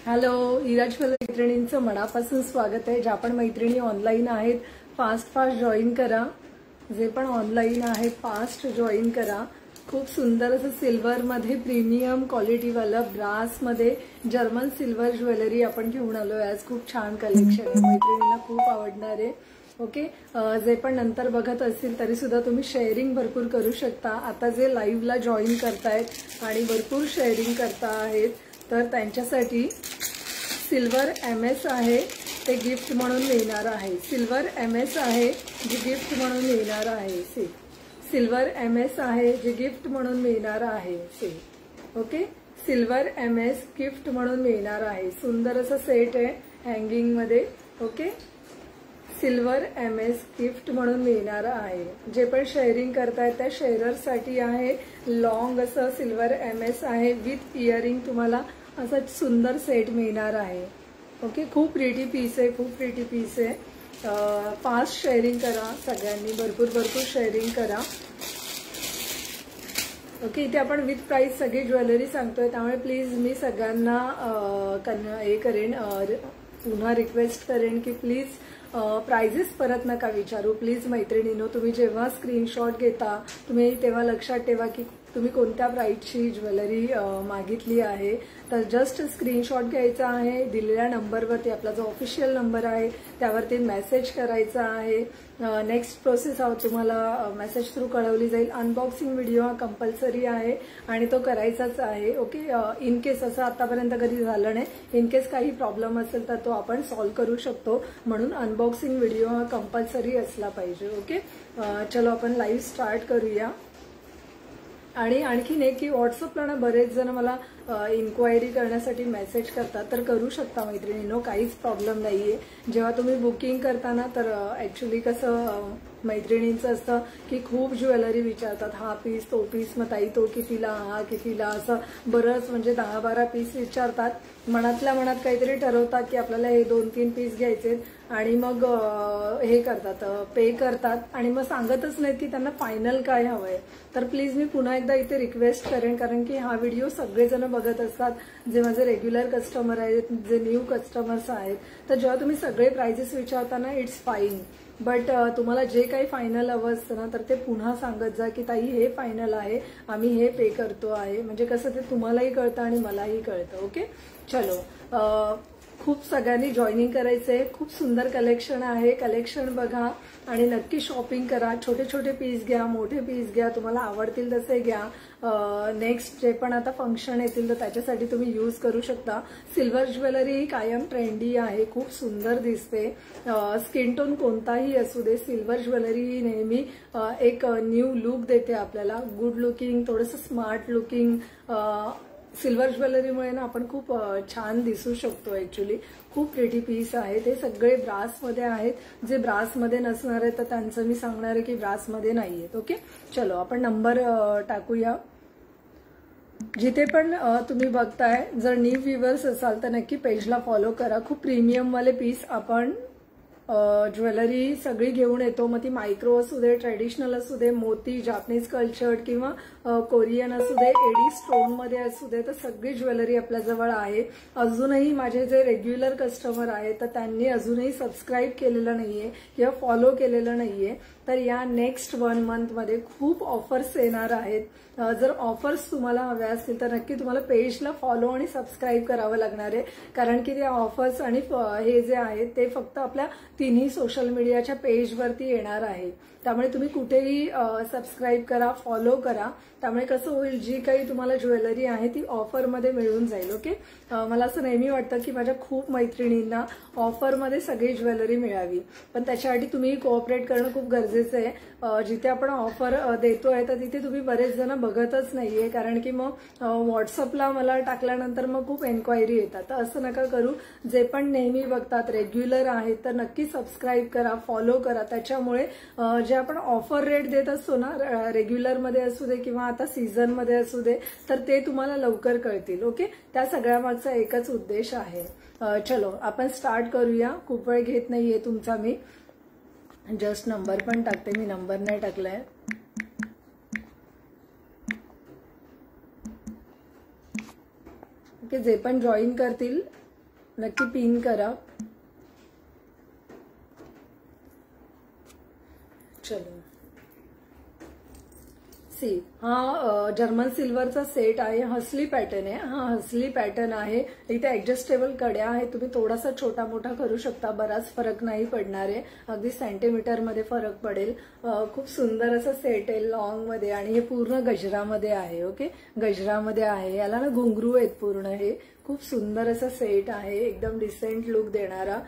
Hello, Ira's मैत्रिणींचं मनापासून स्वागत आहे. ज्या पण मैत्रिणी ऑनलाईन आहेत फास्ट जॉईन करा. जे पण ऑनलाईन आहेत फास्ट जॉईन करा. खूप सुंदर असं सिल्वर मध्ये प्रीमियम क्वालिटीवाला ब्रास मध्ये जर्मन सिल्वर ज्वेलरी आपण घेऊन आलोय आज. खूप छान कलेक्शन आहे, मैत्रिणींना खूप आवडणार आहे. ओके, जे पण नंतर बघत असतील तरी सुद्धा तुम्ही शेअरिंग भरपूर करू शकता. आता जे लाईव्हला जॉईन करतायत आणि भरपूर शेअरिंग करता आहेत तर त्यांच्यासाठी सिल्वर MS आहे, ते गिफ्ट म्हणून मिळणार आहे. सिल्वर MS आहे जी गिफ्ट म्हणून मिळणार आहे. सिल्वर MS आहे जी गिफ्ट म्हणून मिळणार आहे. ओके, सिल्वर MS गिफ्ट म्हणून मिळणार आहे. सुंदर असं सेट आहे हँगिंग मध्ये. ओके, सिल्वर MS गिफ्ट म्हणून मिळणार आहे. जे पण शेअरिंग करतायत त्या शेअरर्ससाठी आहे. लॉंग असं सिल्वर MS आहे विथ इयरिंग. तुम्हाला असा सुंदर सेट मिळणार आहे. ओके, खूप प्रिटी पीस आहे, खूप प्रिटी पीस आहे. फास्ट शेअरिंग करा सगळ्यांनी, भरपूर शेअरिंग करा. ओके, इथे आपण विथ प्राइस सगळी ज्वेलरी सांगतोय, त्यामुळे प्लीज मी सगळ्यांना हे करेन, पुन्हा रिक्वेस्ट करेन की प्लीज प्राइजेस परत नका विचारू. प्लीज मैत्रिणींनो, तुम्ही जेव्हा स्क्रीनशॉट घेता तुम्ही तेव्हा लक्षात ठेवा की तुम्ही कोणत्या प्राइसची ज्वेलरी मागितली आहे. तर जस्ट स्क्रीनशॉट घ्यायचा आहे. दिलेल्या नंबरवरती आपला जो ऑफिशियल नंबर आहे त्यावरती मेसेज करायचा आहे. नेक्स्ट प्रोसेस तुम्हाला मेसेज थ्रू कळवली जाईल. अनबॉक्सिंग व्हिडिओ हा कंपल्सरी आहे आणि तो करायचाच आहे. ओके, इन केस असं आतापर्यंत कधी झालं नाही, इन केस काही प्रॉब्लेम असेल तर तो आपण सॉल्व्ह करू शकतो, म्हणून अनबॉक्सिंग व्हिडिओ हा कंपल्सरी असला पाहिजे. ओके, चलो आपण लाईव्ह स्टार्ट करूया. आणि आणखीन एक की व्हॉट्सअपला ना बरेच जण मला इन्क्वायरी करण्यासाठी मेसेज करतात, तर करू शकता मैत्रिणींनो, काहीच प्रॉब्लेम नाहीये. जेव्हा तुम्ही बुकिंग करताना तर ऍक्च्युली कसं मैत्रिणींचं असतं की खूप ज्वेलरी विचारतात, हा पीस तो पीस, मग ताई तो कितीला, हा कितीला, असं बरंच म्हणजे 10-12 पीस विचारतात. मनातल्या मनात काहीतरी ठरवतात की आपल्याला हे 2-3 पीस घ्यायचे आणि मग हे करतात, पे करतात आणि मग सांगतच नाहीत की त्यांना फायनल काय हवंय. तर प्लीज मी पुन्हा एकदा इथे रिक्वेस्ट करेन, कारण की हा व्हिडिओ सगळेजण बघत असतात, जे माझे रेग्युलर कस्टमर आहेत, जे न्यू कस्टमर्स आहेत. तर जेव्हा तुम्ही सगळे प्राइजेस विचारताना इट्स फाईन, बट तुम्हाला जे काही फायनल हवं असतं ना तर ते पुन्हा सांगत जा की ताई हे फायनल आहे, आम्ही हे पे करतो आहे. म्हणजे कसं ते तुम्हालाही कळतं आणि मलाही कळतं. ओके, चलो, खूप सगळ्यांनी जॉईनिंग करायचंय. खूप सुंदर कलेक्शन आहे, कलेक्शन बघा आणि नक्की शॉपिंग करा. छोटे छोटे पीस घ्या, मोठे पीस घ्या, तुम्हाला आवडतील तसे घ्या. नेक्स्ट जे पण आता फंक्शन येतील तर त्याच्यासाठी तुम्ही यूज करू शकता. सिल्वर ज्वेलरी ही कायम ट्रेंडी आहे, खूप सुंदर दिसते. स्किन टोन कोणताही असू दे, सिल्वर ज्वेलरी ही नेहमी एक न्यू लुक देते आपल्याला, गुड लुकिंग, थोडंसं स्मार्ट लुकिंग. सिल्वर ज्वेलरीमुळे ना आपण खूप छान दिसू शकतो. ऍक्च्युली खूप प्रिटी पीस आहे. ते सगळे ब्रासमध्ये आहेत. जे ब्रासमध्ये नसणार आहे तर त्यांचं मी सांगणार आहे की ब्रासमध्ये नाहीयेत. ओके, चलो आपण नंबर टाकूया. जिथे पण तुम्ही बघताय, जर न्यू व्ह्यूअर्स असाल तर नक्की पेजला फॉलो करा. खूप प्रीमियम वाले पीस आपण ज्वेलरी सगळी घेऊन येतो. मग ती मायक्रो असू दे, ट्रेडिशनल असू दे, मोती, जापनीज कल्चर्ड किंवा कोरियन असू दे, एडी स्टोन मध्ये असू दे, तर सगळी ज्वेलरी आपल्याजवळ आहे. अजूनही माझे जे रेग्युलर कस्टमर आहेत तर त्यांनी अजूनही सबस्क्राईब केलेलं नाहीये किंवा फॉलो केलेलं नाहीये तर या नेक्स्ट 1 मंथमध्ये खूप ऑफर्स येणार आहेत. जर ऑफर्स तुम्हाला हव्या असतील तर नक्की तुम्हाला पेजला फॉलो आणि सबस्क्राईब करावं लागणार आहे, कारण की त्या ऑफर्स आणि हे जे आहेत ते फक्त आपल्या तिन्ही सोशल मीडियाच्या पेजवरती येणार आहे. त्यामुळे तुम्ही कुठेही सबस्क्राईब करा, फॉलो करा. त्यामुळे कसं होईल, जी काही तुम्हाला ज्वेलरी आहे ती ऑफरमध्ये मिळून जाईल. ओके, मला असं नेहमी वाटतं की माझ्या खूप मैत्रिणींना ऑफरमध्ये सगळी ज्वेलरी मिळावी, पण त्याच्यासाठी तुम्ही कोऑपरेट करणं खूप गरजेचं आहे. जिथे आपण ऑफर देतोय तर तिथे तुम्ही बरेच जण बघतच नाहीये, कारण की मग व्हॉट्सअपला मला टाकल्यानंतर मग खूप एन्क्वायरी येतात. तर असं नका करू. जे पण नेहमी बघतात, रेग्युलर आहेत, तर नक्की सबस्क्राईब करा, फॉलो करा. त्याच्यामुळे जे आपण ऑफर रेट देत असतो ना, रेग्युलरमध्ये असू दे किंवा आता सीझनमध्ये असू दे, तर ते तुम्हाला लवकर कळतील. ओके, त्या सगळ्यामागचा एकच उद्देश आहे. चलो आपण स्टार्ट करूया. खूप वेळ घेत नाहीये तुमचा. मी जस्ट नंबर पण टाकते, मी नंबर नाही टाकलाय. ओके, जे पण जॉईन करतील नक्की पिन करा. चलो सी, हा जर्मन सिल्वरचा सेट आहे. हसली पॅटर्न आहे. हा हसली पॅटर्न आहे. इथे ऍडजस्टेबल कड्या आहेत. तुम्ही थोडासा छोटा मोठा करू शकता. बराच फरक नाही पडणार आहे. अगदी सेंटीमीटर मध्ये फरक पडेल. खूप सुंदर असं सेट आहे लॉंग मध्ये आणि हे पूर्ण गजरामध्ये आहे. ओके, गजरामध्ये आहे. याला ना घुंगरू आहेत पूर्ण. हे खूप सुंदर असं सेट आहे. एकदम डिसेंट लुक देणारा.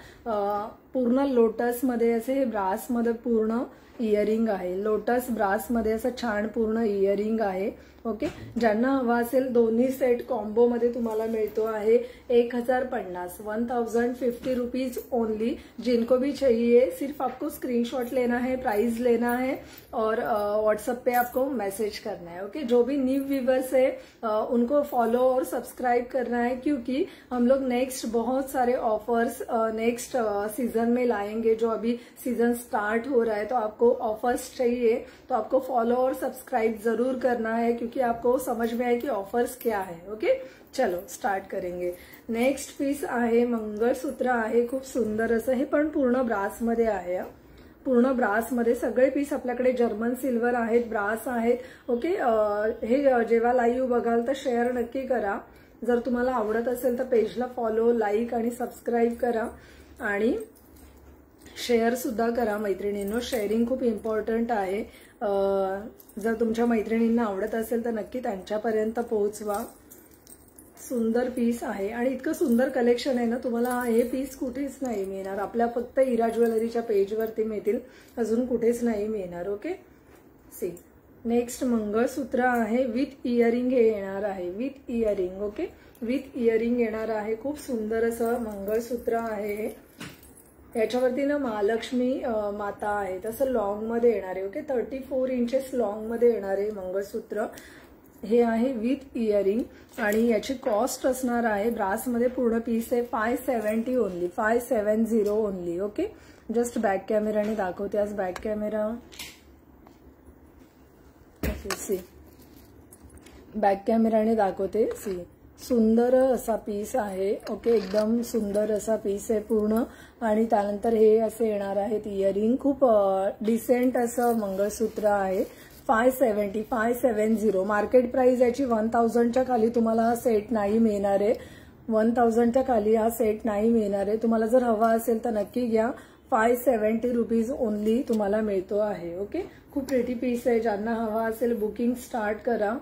पूर्ण लोटस मध्ये असे हे ब्रास मध्ये पूर्ण इयरिंग आहे. लोटस ब्रास मध्ये असं छान पूर्ण इयरिंग आहे. ओके, ज्यांना हवा असेल दोन्ही सेट कॉम्बो मध्ये तुम्हाला मिळतो आहे 1050, 1050 रुपीज ओनली. जिनको भी चाहिए सिर्फ आपको स्क्रीनशॉट लेना है, प्राइस लेना है और व्हाट्सएप पे आपको मैसेज करना है. ओके, जो भी न्यू व्यूवर्स है उनको फॉलो और सब्सक्राइब करना है, क्योंकि हम लोग नेक्स्ट बहुत सारे ऑफर्स नेक्स्ट सीजन में लाएंगे. जो अभी सीजन स्टार्ट हो रहा है तो आपको ऑफर्स चाहिए तो आपको फॉलो और सब्सक्राइब जरूर करना है, क्योंकि आपको समझ में आए कि ऑफर्स क्या है. ओके, चलो स्टार्ट करेंगे. नेक्स्ट पीस आहे मंगळसूत्र आहे. खूप सुंदर असं. हे पण पूर्ण ब्रास मध्ये आहे. पूर्ण ब्रास मध्ये सगळे पीस आपल्याकडे जर्मन सिल्वर आहेत, ब्रास आहेत. ओके, हे जेव्हा लाईव्ह बघाल तर शेअर नक्की करा. जर तुम्हाला आवडत असेल तर पेजला फॉलो, लाईक आणि सबस्क्राईब करा आणि शेअर सुद्धा करा मैत्रिणींनो. शेअरिंग खूप इम्पॉर्टंट आहे. जर तुमच्या मैत्रिणींना आवडत असेल तर नक्की त्यांच्यापर्यंत पोहोचवा. सुंदर पीस आहे आणि इतकं सुंदर कलेक्शन आहे ना, तुम्हाला हे पीस कुठेच नाही मिळणार. आपल्या फक्त इरा ज्वेलरीच्या पेजवरती मिळतील, अजून कुठेच नाही मिळणार. ओके, सी नेक्स्ट मंगळसूत्र आहे विथ इयरिंग. हे येणार आहे with earring. Okay, with earring येणार आहे. खूप सुंदर असं मंगळसूत्र आहे. याच्यावरती ना महालक्ष्मी माता आहे. तसं लॉंग मध्ये येणार आहे. ओके, 34 इंचेस लॉंग मध्ये येणार आहे मंगळसूत्र. हे आहे विथ इयरिंग आणि याची कॉस्ट असणार आहे, ब्रास मध्ये पूर्ण पीस आहे 570 only, 570 only. Okay, just back कॅमेराने दाखवते. आज बॅक कॅमेरा सी, बॅक कॅमेराने दाखवते. सी, सुंदर असा पीस आहे. ओके, एकदम सुंदर असा पीस आहे पूर्ण. आणि त्यानंतर हे असे येणार आहेत इयरिंग. खूप डिसेंट असं मंगळसूत्र आहे. 570 मार्केट प्राइस याची 1000च्या खाली तुम्हाला हा सेट नाही मिळणार आहे. 1000च्या खाली हा सेट नाही मिळणार आहे. तुम्हाला जर हवा असेल तर नक्की घ्या. 570 रुपीज ओनली तुम्हाला मिळतो आहे. ओके, खूप प्रिटी पीस आहे. ज्यांना हवा असेल बुकिंग स्टार्ट करा.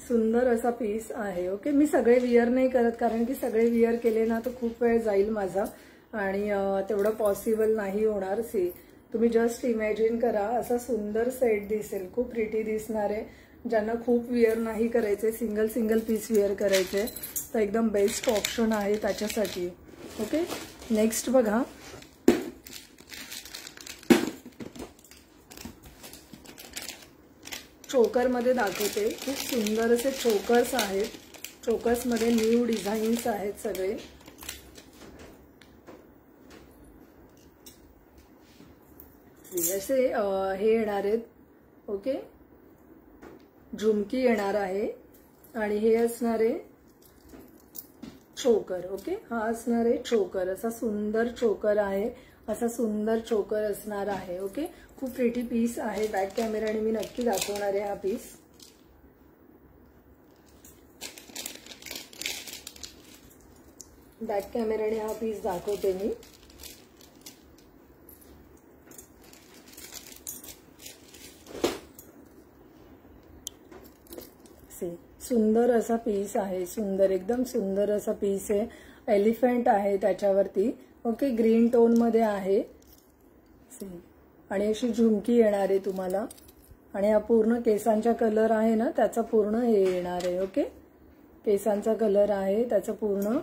सुंदर असा पीस आहे. ओके, मी सगळे विअर नाही करत कारण की सगळे विअर केले ना तर खूप वेळ जाईल माझा आणि तेवढं पॉसिबल नाही होणार. सी, तुम्ही जस्ट इमॅजिन करा असा सुंदर सेट दिसेल. खूप प्रिटी दिसणार आहे. ज्यांना खूप विअर नाही करायचे, सिंगल सिंगल पीस विअर करायचे तर एकदम बेस्ट ऑप्शन आहे त्याच्यासाठी. ओके, नेक्स्ट बघा. चोकर मध्ये दाखवते. खूप सुंदर असे चोकर्स आहेत. चोकर्स मध्ये न्यू डिझाईन्स आहेत सगळे. असे हे येणार आहेत. ओके, झुमकी येणार आहे आणि हे असणार आहे चोकर. ओके, हा असणार आहे चोकर. असा सुंदर चोकर आहे. असा सुंदर चोकर असणार आहे. ओके, खूप प्रिटी पीस आहे. बॅक कॅमेराने मी नक्की दाखवणार आहे हा पीस. बॅक कॅमेराने हा पीस दाखवते मी. सुंदर असा पीस आहे. सुंदर, एकदम सुंदर असा पीस आहे. एलिफंट आहे त्याच्यावरती. ओके, ग्रीन टोन मध्ये आहे आणि अशी झुमकी येणार आहे तुम्हाला. आणि हा पूर्ण केसांचा कलर आहे ना त्याचा पूर्ण हे येणार आहे. ओके, केसांचा कलर आहे त्याचा पूर्ण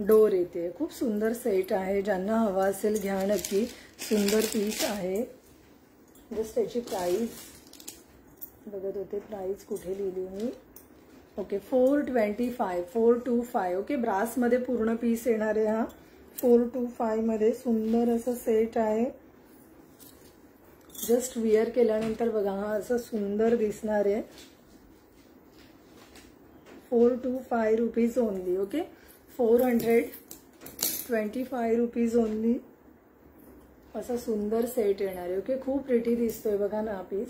डोर येते. खूप सुंदर सेट आहे. ज्यांना हवा असेल घ्या नक्की. सुंदर पीस आहे. जस्ट त्याची प्राइस बघत होते. प्राइस कुठे लिहिली मी. ओके, 425. ओके, ब्रास मध्ये पूर्ण पीस येणार आहे हा. 425 मध्ये सुंदर असं सेट आहे. जस्ट विअर केल्यानंतर बघा हा असं सुंदर दिसणार आहे. 425 rupees only. Okay, 425 rupees only. असा सुंदर सेट येणार आहे. ओके, खूप प्रिटी दिसतोय बघा ना हा पीस.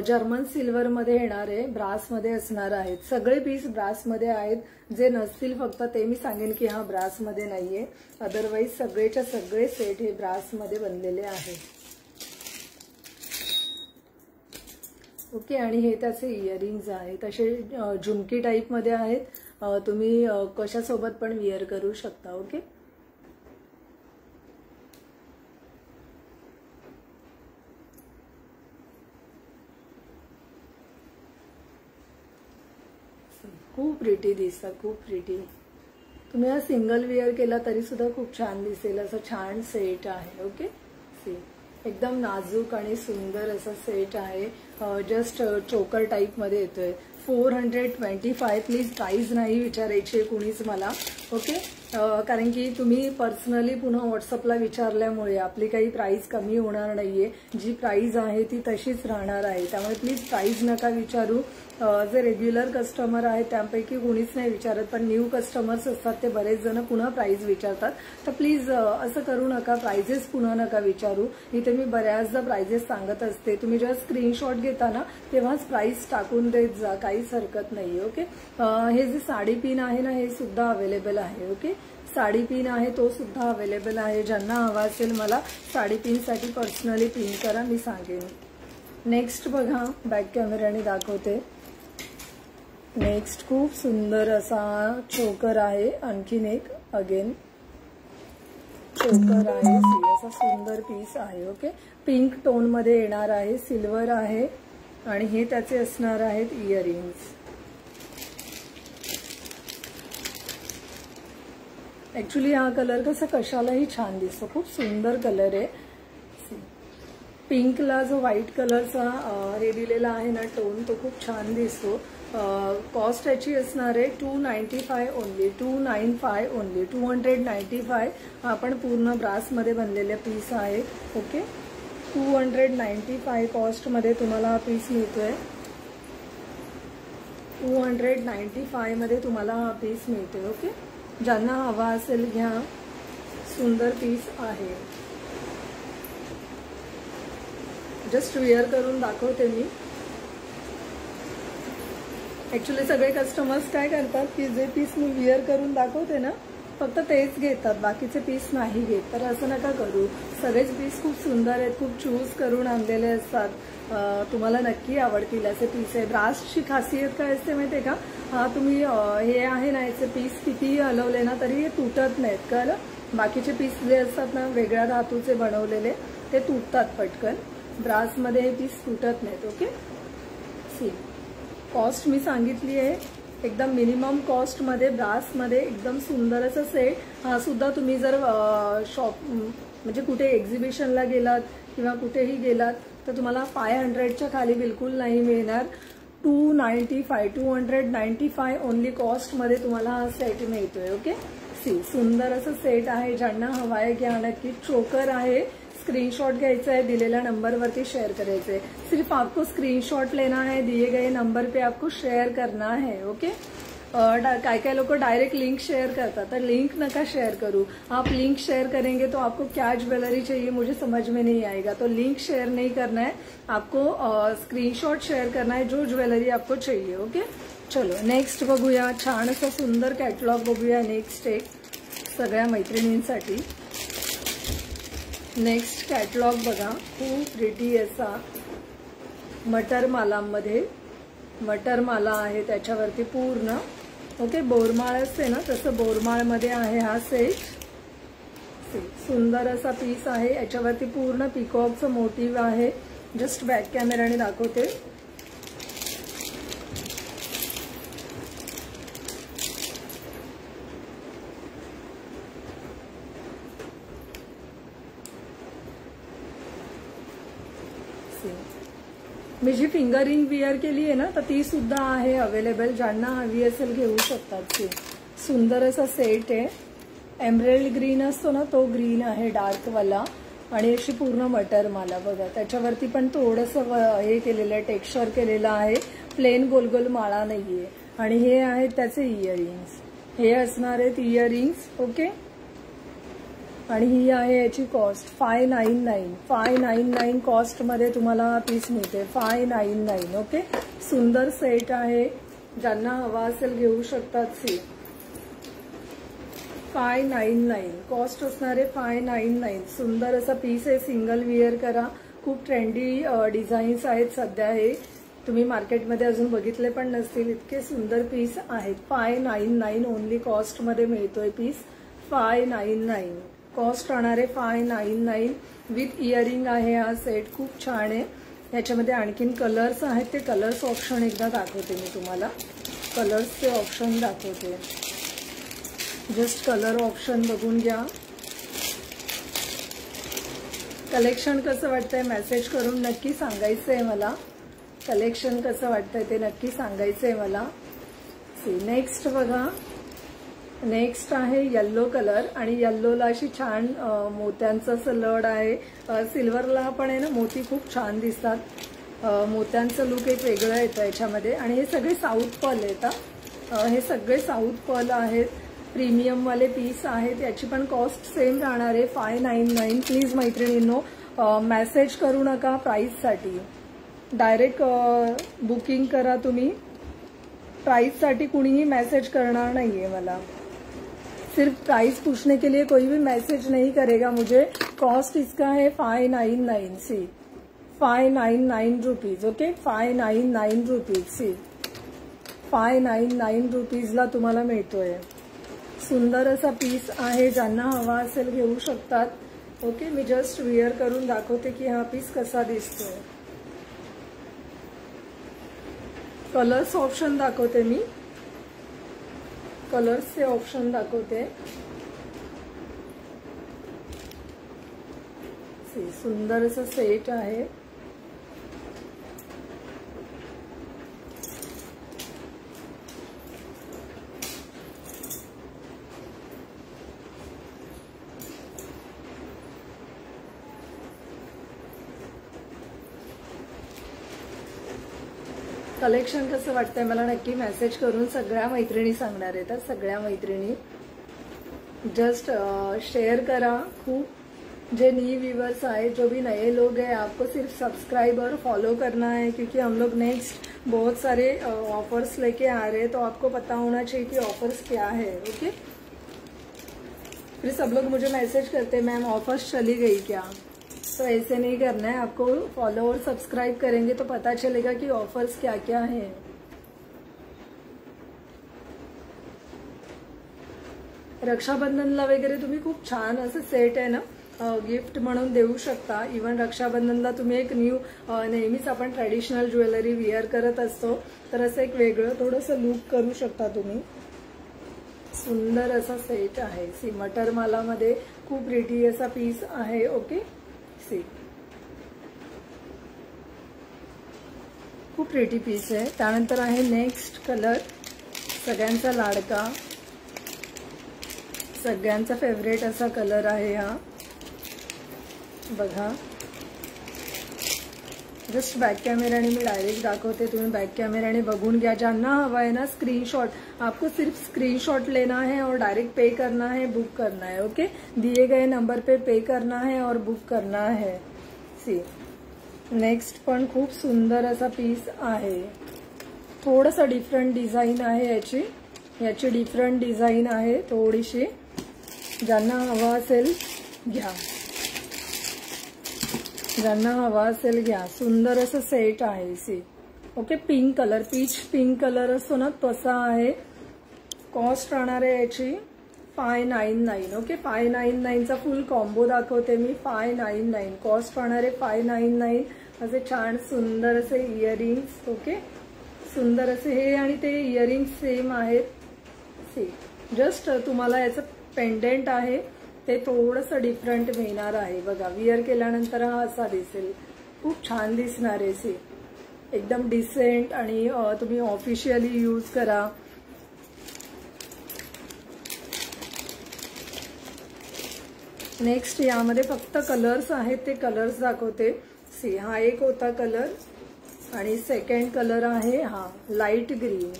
जर्मन सिल्वर मध्ये येणार आहे, ब्रास मध्ये असणार आहेत. सगळे पीस ब्रास मध्ये आहेत. जे नसतील फक्त ते मी सांगेन की हा ब्रास मध्ये नाहीये. अदरवाईज सगळेच्या सगळे सेट हे ब्रास मध्ये बनलेले आहेत. ओके, आणि हे त्याचे इयरिंग्स आहेत, असे झुमकी टाईप मध्ये आहेत. तुम्ही कशासोबत पण विअर करू शकता. ओके, खूप प्रिटी दिसतात, खूप प्रिटी. तुम्ही हा सिंगल विअर केला तरी सुद्धा खूप छान दिसेल. असं छान सेट आहे. ओके, सी एकदम नाजूक आणि सुंदर असा सेट आहे. जस्ट चोकर टाईप मध्ये येतोय. 425. प्लीज प्राइस नाही विचारायची कुणीच मला. ओके, कारण की तुम्ही पर्सनली पुन्हा व्हॉट्सअपला विचारल्यामुळे आपली काही प्राइस कमी होणार नाहीये. जी प्राइस आहे ती तशीच राहणार आहे. त्यामुळे प्लीज प्राइस नका विचारू. जे रेग्युलर कस्टमर आहेत त्यापैकी कुणीच नाही विचारत, पण न्यू कस्टमर्स असतात ते बरेच जण पुन्हा प्राइस विचारतात. तर प्लीज असं करू नका, प्राइजेस पुन्हा नका विचारू. इथे मी बऱ्याचदा प्राइजेस सांगत असते. तुम्ही जेव्हा स्क्रीनशॉट घेता ना तेव्हाच प्राइस टाकून देत जा, काहीच हरकत नाही. ओके, हे जे साडी पिन आहे ना हे सुद्धा अवेलेबल आहे. ओके, साडी पिन आहे तो सुद्धा अवेलेबल आहे. ज्यांना हवा असेल मला साडी पिनसाठी पर्सनली पिन करा, मी सांगेन. नेक्स्ट बघा, बॅक कॅमेऱ्याने दाखवते. नेक्स्ट खूप सुंदर असा चोकर आहे. आणखीन एक अगेन चोकर आहे. असा सुंदर पीस आहे. ओके, पिंक टोन मध्ये येणार आहे, सिल्वर आहे आणि हे त्याचे असणार आहेत इयरिंग्स. ऍक्च्युली हा कलर कसा कशालाही छान दिसतो, खूप सुंदर कलर आहे. पिंकला जो व्हाईट कलरचा हे दिलेला आहे ना टोन, तो खूप छान दिसतो. कॉस्ट याची असणार आहे 295 ओनली. 295 ओनली. 295. आपण पूर्ण ब्रासमध्ये बनलेले पीस आहे. ओके, 295 कॉस्ट मध्ये तुम्हाला हा पीस मिळतोय. 295 मध्ये तुम्हाला हा पीस मिळतोय. ओके, ज्यांना हवा असेल घ्या. सुंदर पीस आहे. जस्ट वेअर करून दाखवते मी. ऍक्च्युली सगळे कस्टमर्स काय करतात की जे पीस मी वेअर करून दाखवते ना फक्त तेच घेतात, बाकीचे पीस नाही घेत. तर असं नका करू. सगळेच पीस खूप सुंदर आहेत, खूप चूज करून आणलेले असतात. तुम्हाला नक्की आवडतील असे पीस आहे. ब्रासची खासियत काय असते माहितीये का, हा तुम्ही हे आहे ना याचे पीस कितीही हलवले ना तरी हे तुटत नाहीत. कळलं, बाकीचे पीस जे असतात ना वेगळ्या धातूचे बनवलेले ते तुटतात पटकन. ब्रासमध्ये हे पीस तुटत नाहीत. ओके, सी कॉस्ट मी सांगितली आहे एकदम मिनिमम कॉस्ट मध्ये ब्रासमध्ये एकदम सुंदर असं सेट. हा सुद्धा तुम्ही जर शॉप म्हणजे कुठे एक्झिबिशनला गेलात किंवा कुठेही गेलात तर तुम्हाला 500च्या खाली बिलकुल नाही मिळणार. 295 ओनली कॉस्ट मध्ये तुम्हाला हा सेट मिळतोय. ओके, सी सुंदर असं सेट आहे. ज्यांना हवा आहे घ्या नक्की. चोकर आहे. स्क्रीनशॉट घ्यायचा है, दिलेल्या नंबरवरती शेयर करायचं है. सिर्फ आपको स्क्रीनशॉट लेना है, दिए गए नंबर पे आपको शेयर करना है. ओके, काय काय लोग डायरेक्ट लिंक शेयर करता, तो लिंक नका शेयर करूँ. आप लिंक शेयर करेंगे तो आपको क्या ज्वेलरी चाहिए मुझे समझ में नहीं आएगा. तो लिंक शेयर नहीं करना है, आपको स्क्रीनशॉट शेयर करना है जो ज्वेलरी आपको चाहिए. ओके, चलो नेक्स्ट बघूया. छान असं सुंदर कॅटलॉग बघूया. नेक्स्ट एक सगळ्या मैत्रिणींसाठी नेक्स्ट कॅटलॉग बघा. खूप प्रिटी असा मटर मालांमध्ये मटर माला आहे त्याच्यावरती पूर्ण. ओके, बोरमाळ असते ना तसं बोरमाळमध्ये आहे हा सेट. सुंदर असा पीस आहे. याच्यावरती पूर्ण पिकॉकचं मोटिव्ह आहे. जस्ट बॅक कॅमेराने दाखवते. मी जी फिंगर रिंग विअर केली आहे ना तर ती सुद्धा आहे अवेलेबल. ज्यांना हवी असेल घेऊ शकतात. सुंदर असा सेट आहे. एमरेल्ड ग्रीन असतो ना तो ग्रीन आहे डार्कवाला आणि अशी पूर्ण मटर माला बघा. त्याच्यावरती पण थोडंसं हे केलेलं आहे, टेक्स्चर केलेलं आहे. प्लेन गोल गोल माळा नाहीये. आणि हे आहेत त्याचे इयरिंग्स. हे असणार आहेत इयरिंग्स. ओके. आणि ही आहे याची कॉस्ट 599. 599 कॉस्ट मध्ये तुम्हाला पीस मिळते. 599. ओके. सुंदर सेट आहे. ज्यांना हवा असेल घेऊ शकतात. सी 599 कॉस्ट असणार आहे. 599. सुंदर असा पीस आहे. सिंगल विअर करा. खूप ट्रेंडी डिझाईन्स आहेत सध्या. हे तुम्ही मार्केटमध्ये अजून बघितले पण नसतील. इतके सुंदर पीस आहेत. 599 ओनली कॉस्ट मध्ये मिळतोय पीस. 599 कॉस्ट राहणार आहे. 599 विथ इयरिंग आहे हा सेट. खूप छान आहे. याच्यामध्ये आणखीन कलर्स आहेत. ते कलर्स ऑप्शन एकदा दाखवते मी तुम्हाला. कलर्सचे ऑप्शन दाखवते. जस्ट कलर ऑप्शन बघून घ्या. कलेक्शन कसं वाटतंय मेसेज करून नक्की सांगायचंय मला. कलेक्शन कसं वाटतंय ते नक्की सांगायचंय मला. नेक्स्ट बघा. नेक्स्ट आहे येल्लो कलर. आणि येल्लोला अशी छान मोत्यांचं असं लड आहे. सिल्वरला पण आहे ना मोती खूप छान दिसतात. मोत्यांचं लुक एक वेगळं येतं याच्यामध्ये. आणि हे सगळे साऊथ पर्ल येतात. हे सगळे साऊथ पर्ल आहेत. प्रीमियम वाले पीस आहेत. याची पण कॉस्ट सेम राहणार आहे. 599. प्लीज मैत्रिणींनो मेसेज करू नका प्राइससाठी. डायरेक्ट बुकिंग करा तुम्ही. प्राइससाठी कुणीही मेसेज करणार नाहीये मला. सिर्फ प्राइस पूछने के लिए कोई भी मैसेज नहीं करेगा मुझे. कॉस्ट इसका है 599. See 599 rupees. Okay. 599 rupees. See 599 रुपीजला तुम्हाला मिळतोय. सुंदर असा पीस आहे. ज्यांना हवा असेल घेऊ शकतात. ओके. मी जस्ट विअर करून दाखवते की हा पीस कसा दिसतोय. कलर्स ऑप्शन दाखवते मी. कलर्सचे ऑप्शन दाखवते. सुंदर असं सेट आहे. कलेक्शन कसं वाटतंय मला नक्की मेसेज करून सगळ्या मैत्रिणी सांगणार आहेत. सगळ्या मैत्रिणी जस्ट शेयर करा. खूप जे न्यू व्यूवर्स आए, जो भी नए लोग हैं, आपको सिर्फ सब्सक्राइब और फॉलो करना है, क्योंकि हम लोग नेक्स्ट बहुत सारे ऑफर्स लेके आ रहे हैं. तो आपको पता होना चाहिए कि ऑफर्स क्या है. ओके. फिर सब लोग मुझे मैसेज करते हैं मैम ऑफर्स चली गई क्या. तो ऐसे नहीं करना है. आपको फॉलो और सब्सक्राइब करेंगे तो पता चलेगा कि ऑफर्स क्या क्या हैं. रक्षाबंधनला वगैरे तुम्ही खूप छान असं सेट आहे ना गिफ्ट म्हणून देऊ शकता. इवन रक्षाबंधनला तुम्ही एक न्यू नेहमीच आपण ट्रेडिशनल ज्वेलरी विअर करत असतो, तर असं एक वेगळं थोडंसं लुक करू शकता तुम्ही. सुंदर असा सेट आहे. सी मटर मालामध्ये खूप प्रिटी असा पीस आहे. ओके. सी खूप प्रिटी पीस आहे. त्यानंतर आहे नेक्स्ट कलर. सगळ्यांचा लाडका, सगळ्यांचा फेवरेट असा कलर आहे हा. बघा. जस्ट बॅक कॅमेराने मी डायरेक्ट दाखवते. तुम्ही बॅक कॅमेराने बघून घ्या. ज्यांना हवा है ना स्क्रीनशॉट, आपको सिर्फ स्क्रीनशॉट लेना है और डायरेक्ट पे करना है, बुक करना है. ओके. दिए गए नंबर पे करना है और बुक करना है. सी नेक्स्ट पण खूप सुंदर असा पीस आहे. थोडंसं डिफरंट डिझाईन आहे याची डिफरंट डिझाईन आहे थोडीशी. ज्यांना हवा असेल घ्या. ज्यांना हवा असेल घ्या. सुंदर असं सेट आहे. See okay. Pink colour, peach pink colour असतो ना तसा आहे. कॉस्ट राहणार आहे याची 599. ओके. 599चा फुल कॉम्बो दाखवते मी. 599 कॉस्ट राहणार आहे. 599 असे छान सुंदर असे इयरिंग्स. ओके. सुंदर असे हे आणि ते इयरिंग्स सेम आहेत. सी जस्ट तुम्हाला याचं पेंडेंट आहे ते थोडंसं डिफरंट मिळणार आहे. बघा विअर केल्यानंतर हा असा दिसेल. खूप छान दिसणार आहे. सी एकदम डिसेंट आणि तुम्ही ऑफिशियली यूज करा. नेक्स्ट यामध्ये फक्त कलर्स आहेत ते कलर्स दाखवते. सी हा एक होता कलर आणि सेकंड कलर आहे हा light green.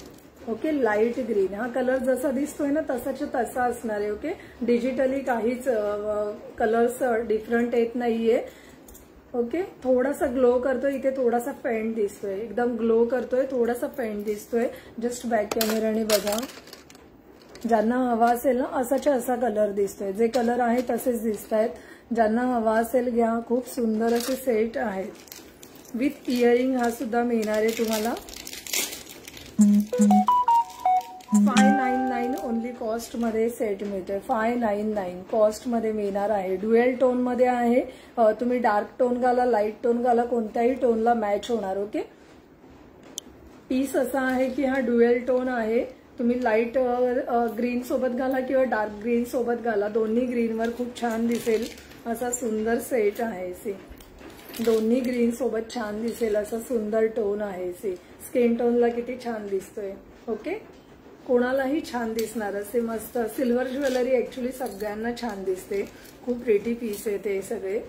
Okay, light green. हा कलर जसा दिसतोय ना तसाच्या तसा असणार आहे. ओके, डिजिटली काहीच कलर्स डिफरंट येत नाहीये. ओके, थोडासा ग्लो करतोय, इथे थोडासा फेंट दिसतोय, एकदम ग्लो करतोय, थोडासा फेंट दिसतोय. जस्ट बॅक कॅमेराने बघा. ज्यांना हवा असेल ना असाच्या असा कलर दिसतोय, जे कलर आहे तसेच दिसत आहेत. ज्यांना हवा असेल घ्या. खूप सुंदर असे सेट आहेत. विथ इयरिंग हा सुद्धा मिळणार आहे तुम्हाला. 599 ओनली कॉस्ट मध्ये सेट मिळतोय. 599 कॉस्ट मध्ये मिळणार आहे. ड्युएल टोन मध्ये आहे. तुम्ही डार्क टोन घाला, लाईट टोन घाला, कोणत्याही टोनला मॅच होणार. ओके, पीस असा आहे की हा ड्युएल टोन आहे. तुम्ही लाईट ग्रीन सोबत घाला किंवा डार्क ग्रीन सोबत घाला, दोन्ही ग्रीनवर खूप छान दिसेल असा सुंदर सेट आहे. सी, दोन्ही ग्रीन सोबत छान दिसेल असा सुंदर टोन आहे. सी, स्किन टोनला किती छान दिसतोय. ओके, कोणालाही छान दिसणार असे मस्त सिल्वर ज्वेलरी ऍक्च्युली सगळ्यांना छान दिसते. खूप प्रिटी पीस आहे ते सगळे,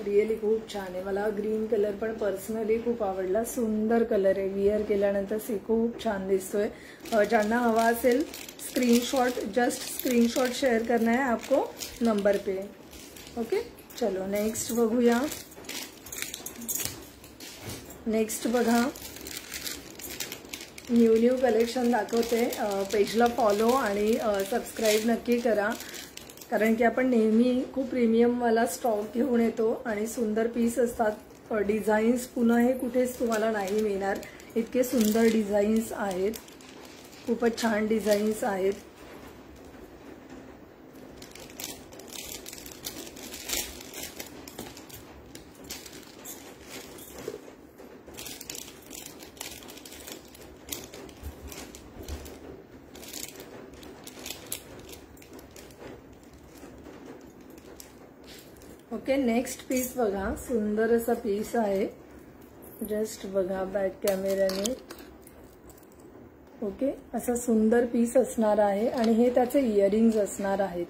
रिअली खूप छान आहे. मला ग्रीन कलर पण पर्सनली खूप आवडला. सुंदर कलर आहे, विअर केल्यानंतर सी खूप छान दिसतोय. ज्यांना हवा असेल स्क्रीनशॉट, जस्ट स्क्रीनशॉट शेअर करना है आपको नंबर पे. ओके, चलो नेक्स्ट बघूया. नेक्स्ट बघा, न्यू कलेक्शन दाखवते. पेजला फॉलो आणि सबस्क्राईब नक्की करा, कारण की आपण नेहमी खूप प्रीमियमवाला स्टॉक घेऊन येतो आणि सुंदर पीस असतात. डिझाईन्स पुन्हा हे कुठेच तुम्हाला नाही मिळणार. इतके सुंदर डिझाईन्स आहेत, खूपच छान डिझाईन्स आहेत. ओके, नेक्स्ट पीस बघा. सुंदर असा पीस आहे. जस्ट बघा बॅक कॅमेऱ्याने. ओके, असा सुंदर पीस असणार आहे आणि हे त्याचे इयरिंग्स असणार आहेत.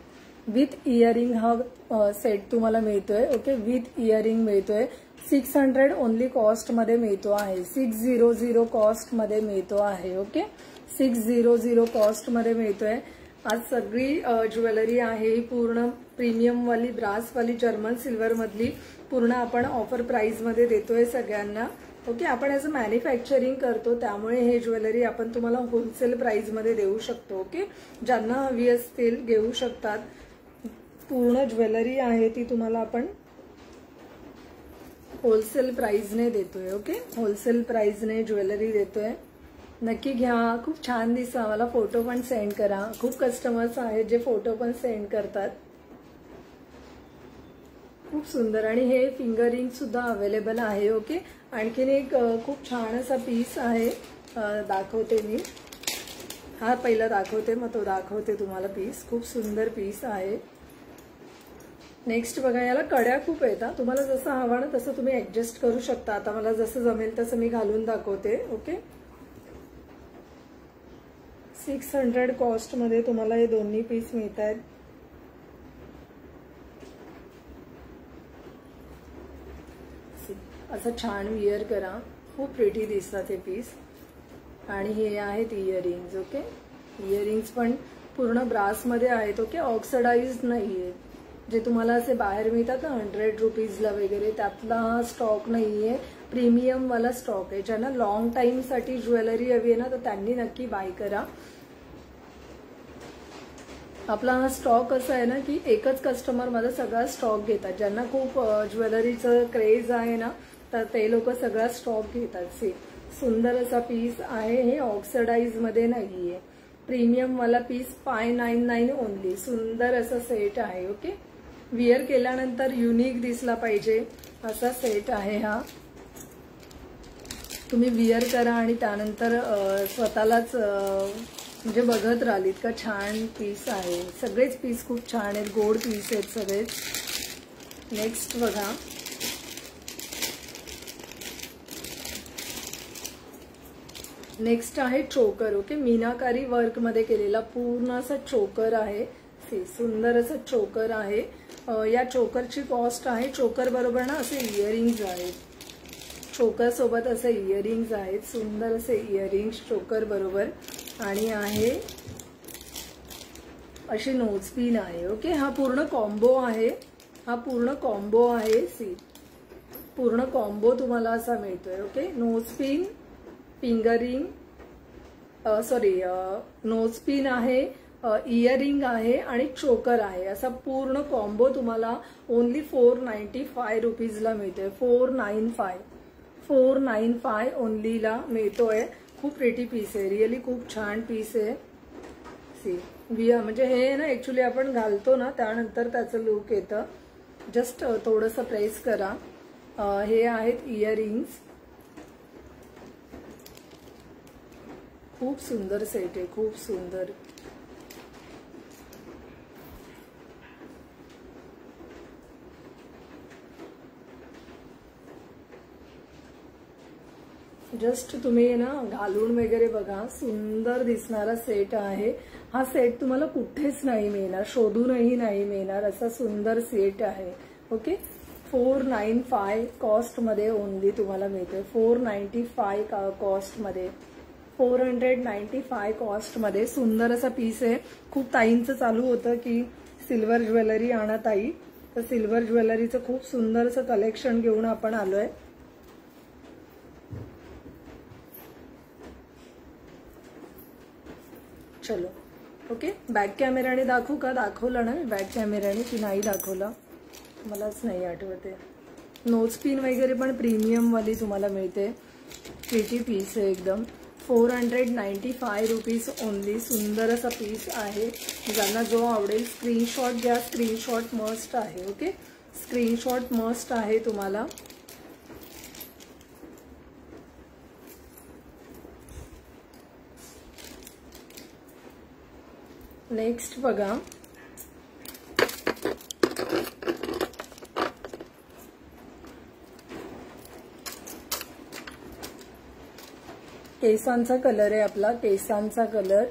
विथ इयरिंग हा सेट तुम्हाला मिळतोय. ओके, विथ इयरिंग मिळतोय. 600 ओनली कॉस्ट मध्ये मिळतो आहे. 600 कॉस्ट मध्ये मिळतो आहे. ओके, 600 कॉस्ट मध्ये मिळतोय. आज सगळी ज्वेलरी आहे पूर्ण प्रीमियम वाली, ब्रास वाली, जर्मन सिल्वर मधली पूर्ण आपण ऑफर प्राइस मध्ये देतोय सगळ्यांना. ओके, आपण याचं मॅन्युफॅक्चरिंग करतो, त्यामुळे हे ज्वेलरी आपण तुम्हाला होलसेल प्राइस मध्ये देऊ शकतो. ओके, ज्यांना हवी असतील घेऊ शकतात. पूर्ण ज्वेलरी आहे ती तुम्हाला आपण होलसेल प्राइसने देतोय. ओके, होलसेल प्राइसने ज्वेलरी देतोय. नक्की घ्या, खूप छान दिसा. मला फोटो पण सेंड करा. खूप कस्टमर्स आहेत जे फोटो पण सेंड करतात. खूप सुंदर. आणि हे फिंगरिंग सुद्धा अवेलेबल आहे. ओके, आणखीन एक खूप छान असा पीस आहे, दाखवते मी. हा पहिला दाखवते, मग तो दाखवते तुम्हाला पीस. खूप सुंदर पीस आहे. नेक्स्ट बघा, याला कड्या खूप येतात. तुम्हाला जसं हवं ना तसं तुम्ही ऍडजस्ट करू शकता. आता मला जसं जमेल तसं मी घालून दाखवते. ओके, 600 कॉस्ट मध्ये तुम्हाला हे दोन्ही पीस मिळत आहेत. असं छान विअर करा, खूप प्रिटी दिसतात हे पीस. आणि हे आहेत इयरिंग्स. ओके, इयरिंग्स पण पूर्ण ब्रास मध्ये आहेत. ओके, ऑक्सिडाइज्ड नाहीये. जे तुम्हाला असे बाहेर मिळतात ना 100 रुपीजला वगैरे, त्यातला हा स्टॉक नाहीये. प्रीमियम वाला स्टॉक आहे. ज्यांना लॉंग टाइम साठी ज्वेलरी हवी आहे ना, तर त्यांनी नक्की बाय करा. आपला हा स्टॉक असा आहे ना की एकच कस्टमर माझा सगळा स्टॉक घेतात. ज्यांना खूप ज्वेलरीचं क्रेज आहे ना, तर ते लोक सगळा स्टॉक घेतात. सुंदर असा पीस आहे. हे ऑक्सिडाइज मध्ये नाहीये. प्रीमियम वाला पीस 599 ओनली. सुंदर असा सेट आहे. ओके, विअर केल्यानंतर युनिक दिसला पाहिजे असा सेट आहे हा. तुम्ही विअर करा आणि त्यानंतर स्वतःलाच म्हणजे बघत राहाल. इतका छान पीस आहे. सगळेच पीस खूप छान आहेत, गोड पीस आहेत सगळेच. नेक्स्ट बघा, नेक्स्ट आहे चोकर. ओके, मीनाकारी वर्क मध्ये केलेला पूर्ण असा चोकर आहे. सुंदर असं चोकर आहे. या चोकरची कॉस्ट आहे, चोकर बरोबर ना असे इयरिंग्स आहेत. चोकर सोबत असे इयरिंग्स आहेत, सुंदर असे इयरिंग्स चोकर बरोबर, आणि आहे अशी नोज पिन आहे. ओके, हा पूर्ण कॉम्बो आहे, हा पूर्ण कॉम्बो आहे. सी, पूर्ण कॉम्बो तुम्हाला असा मिळतोय. Okay, nose pin, fingering, nose pin आहे, इयरिंग आहे आणि चोकर आहे. असा पूर्ण कॉम्बो तुम्हाला ओनली 495 रुपीजला मिळतोय. 495 ओनलीला मिळतोय. खूप प्रिटी पीस आहे, रिअली खूप छान पीस आहे. सी, म्हणजे हे ना ऍक्च्युली आपण घालतो ना त्यानंतर त्याचं लुक येतं. जस्ट थोडंसं प्रेस करा. हे आहेत इयरिंग्स, खूप सुंदर सेट आहे, खूप सुंदर. जस्ट तुम्ही ना घालून वगैरे बघा, सुंदर दिसणारा सेट आहे. हा सेट तुम्हाला कुठेच नाही मिळणार, शोधूनही नाही मिळणार, असा सुंदर सेट आहे. ओके, 495 कॉस्ट मध्ये ओनली तुम्हाला मिळते. 495 कॉस्ट मध्ये, 495 कॉस्ट मध्ये सुंदर असा पीस आहे. खूप ताईंचं चालू होतं की सिल्वर ज्वेलरी आणा ताई, तर सिल्वर ज्वेलरीचं खूप सुंदर असं कलेक्शन घेऊन आपण आलोय. चलो, ओके, बॅक कॅमेराने दाखवू का? दाखवलं ना बॅक कॅमेराने की नाही दाखवलं, मलाच नाही आठवते. नोज पिन वगैरे पण प्रीमियम वाली तुम्हाला मिळते. प्रिटी पीस आहे एकदम. 495 रुपीज ओनली. सुंदर असा पीस आहे. ज्यांना जो आवडेल स्क्रीनशॉट घ्या, स्क्रीनशॉट मस्ट आहे. ओके, स्क्रीनशॉट मस्ट आहे तुम्हाला. नेक्स्ट बघा, केसांचा कलर आहे आपला, केसांचा कलर.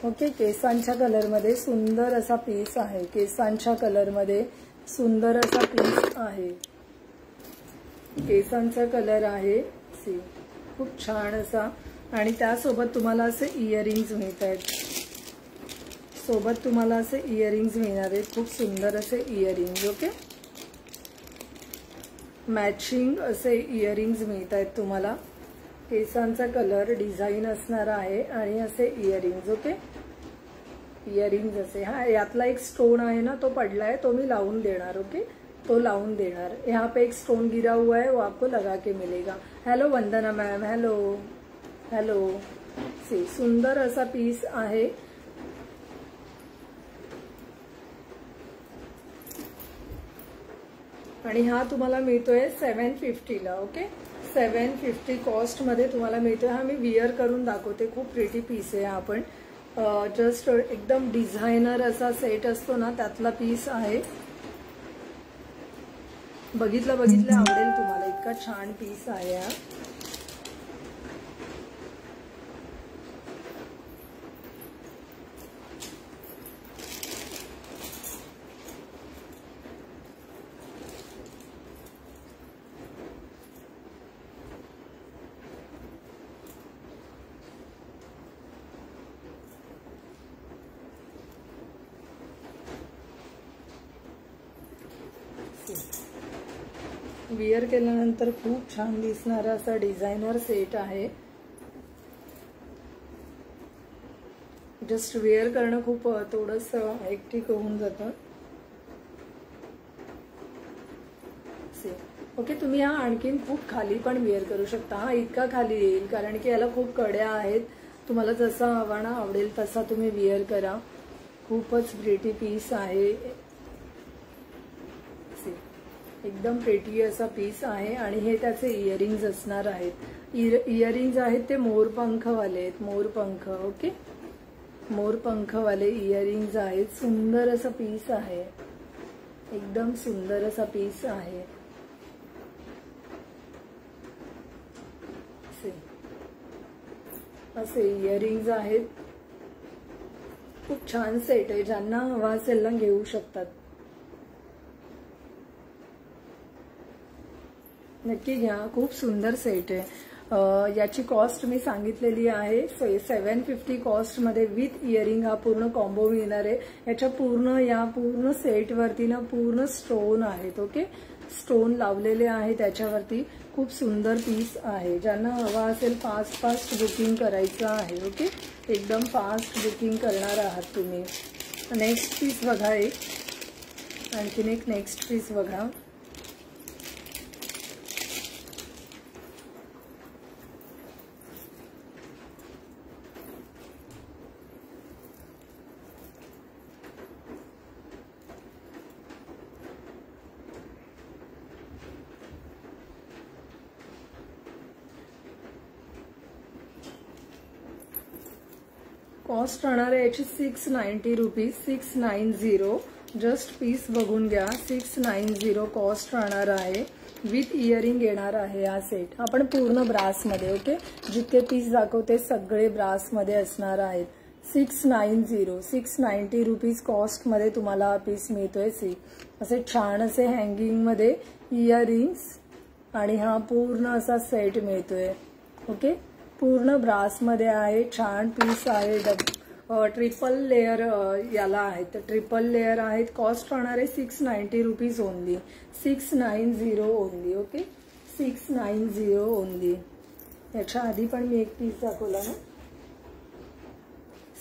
ओके, केसांच्या कलरमध्ये सुंदर असा पीस आहे. केसांच्या कलरमध्ये सुंदर असा पीस आहे. केसांचा कलर आहे. सी, खूप छान असा. आणि त्यासोबत तुम्हाला असे इयरिंग्स मिळत आहेत. सोबत तुम्हाला असे इयरिंग्स मिळणार आहेत, खूप सुंदर असे इयरिंग्स. ओके, मॅचिंग असे इयरिंग्स मिळत आहेत तुम्हाला. केसांचा कलर डिझाईन असणार आहे आणि असे इयरिंग्स. ओके, इयरिंग्स असे. हा, यातला एक स्टोन आहे ना तो पडलाय, तो मी लावून देणार. ओके, तो लावून देणार. यहाँ पे एक स्टोन गिरा हुआ है, वो आपको लगा के मिलेगा. हेलो वंदना मॅम, हेलो हेलो. सी, सुंदर असा पीस आहे. आणि हा तुम्हाला मिळतोय 750 ला. ओके, 750 कॉस्ट मध्ये तुम्हाला मिळतोय. हा मी विअर करून दाखवते. खूप प्रिटी पीस आहे. आपण जस्ट एकदम डिझायनर असा सेट असतो ना त्यातला पीस आहे. बघितलं आवडेल तुम्हाला, इतका छान पीस आहे हा. विअर केल्यानंतर खूप छान दिसणारा असा डिझायनर सेट आहे. जस्ट वेअर करणं खूप थोडंसं हेक्टिक होऊन जातं. ओके, तुम्ही हा आणखीन खूप खाली पण वेअर करू शकता. हा इतका खाली येईल कारण की याला खूप कड्या आहेत. तुम्हाला जसा हवा ना आवडेल तसा तुम्ही वेअर करा. खूपच प्रिटी पीस आहे. एकदम प्रिटी असा पीस आहे. आणि हे त्याचे इयरिंग्स असणार आहेत. इयरिंग्स आहेत ते मोरपंखवाले आहेत, मोरपंख. ओके, मोरपंखवाले इयरिंग्स आहेत. सुंदर असा पीस आहे, एकदम सुंदर असा पीस आहे. असे इयरिंग्स आहेत. खूप छान सेट आहे. ज्यांना हवा असेल ना घेऊ शकतात. नक्की घ्या, खूप सुंदर सेट आहे। याची कॉस्ट मी सांगितलेली आहे 750 कॉस्ट मध्ये विथ इयरिंग हा पूर्ण कॉम्बो मिळणार आहे। याच्या पूर्ण सेट वरती ना पूर्ण स्टोन आहेत, ओके, स्टोन लावलेले आहे त्याच्यावरती। खूप सुंदर पीस आहे, ज्यांना हवा असेल फास्ट बुकिंग करायचं आहे, ओके, एकदम फास्ट बुकिंग करणार आहात तुम्ही। नेक्स्ट पीस बघा, आणखीन एक नेक्स्ट पीस बघा। कॉस्ट राहणार आहे याची 690 रुपीज, 690। जस्ट पीस बघून घ्या, 690 कॉस्ट राहणार आहे। विथ इयरिंग येणार आहे हा सेट। आपण पूर्ण ब्रासमध्ये, ओके, जितके पीस दाखवते सगळे ब्रासमध्ये असणार आहेत। 690 रुपीज कॉस्ट मध्ये तुम्हाला हा पीस मिळतोय। सी असे छान असे हँगिंग मध्ये इयरिंग्स आणि हा पूर्ण असा सेट मिळतोय, ओके, पूर्ण ब्रास मध्ये आहे। छान पीस आहे, ट्रिपल लेयर याला आहेत, तर ट्रिपल लेयर आहेत। कॉस्ट राहणार आहे 690 rupees only, 690 only, okay, 690 only. याच्या आधी पण मी एक पीस दाखवला ना,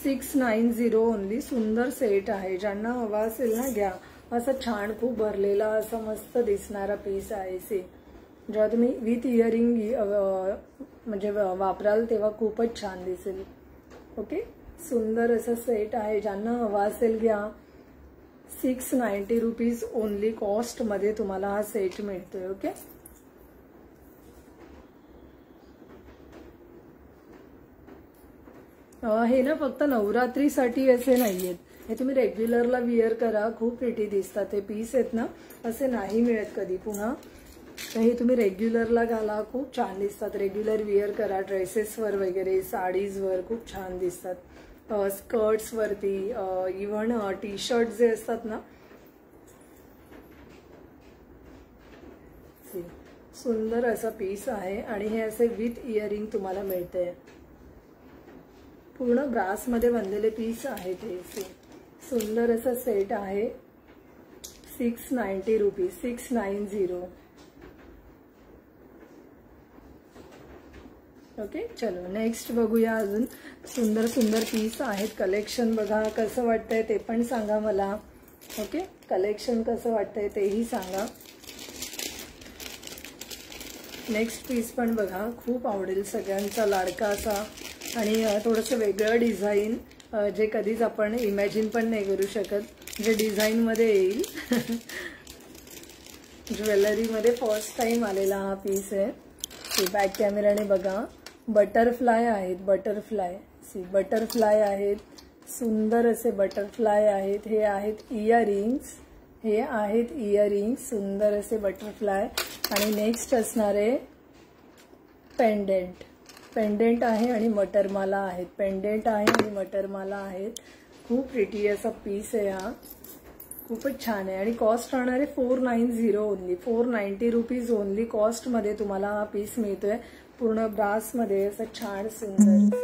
690 ओनली। सुंदर सेट आहे, ज्यांना हवा असेल ना घ्या। असं छान खूप भरलेला असा मस्त दिसणारा पीस आहे। से जेव्हा तुम्ही विथ इयरिंग म्हणजे वापराल तेव्हा खूपच छान दिसेल, ओके, सुंदर असं सेट आहे। ज्यांना हवा असेल घ्या, 690 रुपीज ओनली कॉस्ट मध्ये तुम्हाला हा सेट मिळतोय, ओके। हे ना फक्त नवरात्रीसाठी असे नाहीयेत, हे तुम्ही रेग्युलरला विअर करा, खूप प्रिटी दिसतात। हे पीस आहेत ना, असे नाही मिळत कधी पुन्हा, तर हे तुम्ही रेग्युलरला घाला, खूप छान दिसतात। रेग्युलर विअर करा, ड्रेसेसवर वगैरे, साडीजवर खूप छान दिसतात, स्कर्ट्स वरती, इव्हन टी शर्ट जे असतात ना, सुंदर असा पीस आहे। आणि हे असे विथ इयरिंग तुम्हाला मिळते, पूर्ण ब्रास मध्ये बनलेले पीस आहेत हे। सुंदर असा सेट आहे, 690 रुपीज, 690, ओके। चलो नेक्स्ट बघूया, अजून सुंदर सुंदर पीस आहेत। कलेक्शन बघा कसं वाटतंय ते पण सांगा मला, ओके, कलेक्शन कसं वाटतंय तेही सांगा। नेक्स्ट पीस पण बघा, खूप आवडेल सगळ्यांचा लाडका असा आणि थोडंसं वेगळं डिझाईन, जे कधीच आपण इमॅजिन पण नाही करू शकत, जे डिझाईन मध्ये येईल। ज्वेलरी मध्ये फर्स्ट टाइम आलेला हा पीस आहे। बॅक कॅमेराने बघा, बटरफ्लाय आहेत, बटरफ्लाय आहेत, सुंदर असे बटरफ्लाय आहेत। हे आहेत इयरिंग्स, सुंदर असे बटरफ्लाय। आणि नेक्स्ट असणारे पेंडेंट आहे आणि मटरमाला आहेत, पेंडेंट आहे आणि मटरमाला आहेत। खूप प्रिटी असा पीस आहे हा, खूपच छान आहे। आणि कॉस्ट राहणार आहे 490 ओनली, 490 रुपीज ओनली कॉस्ट मध्ये तुम्हाला हा पीस मिळतोय। पूर्ण ब्रास मध्ये असं छान सुंदर।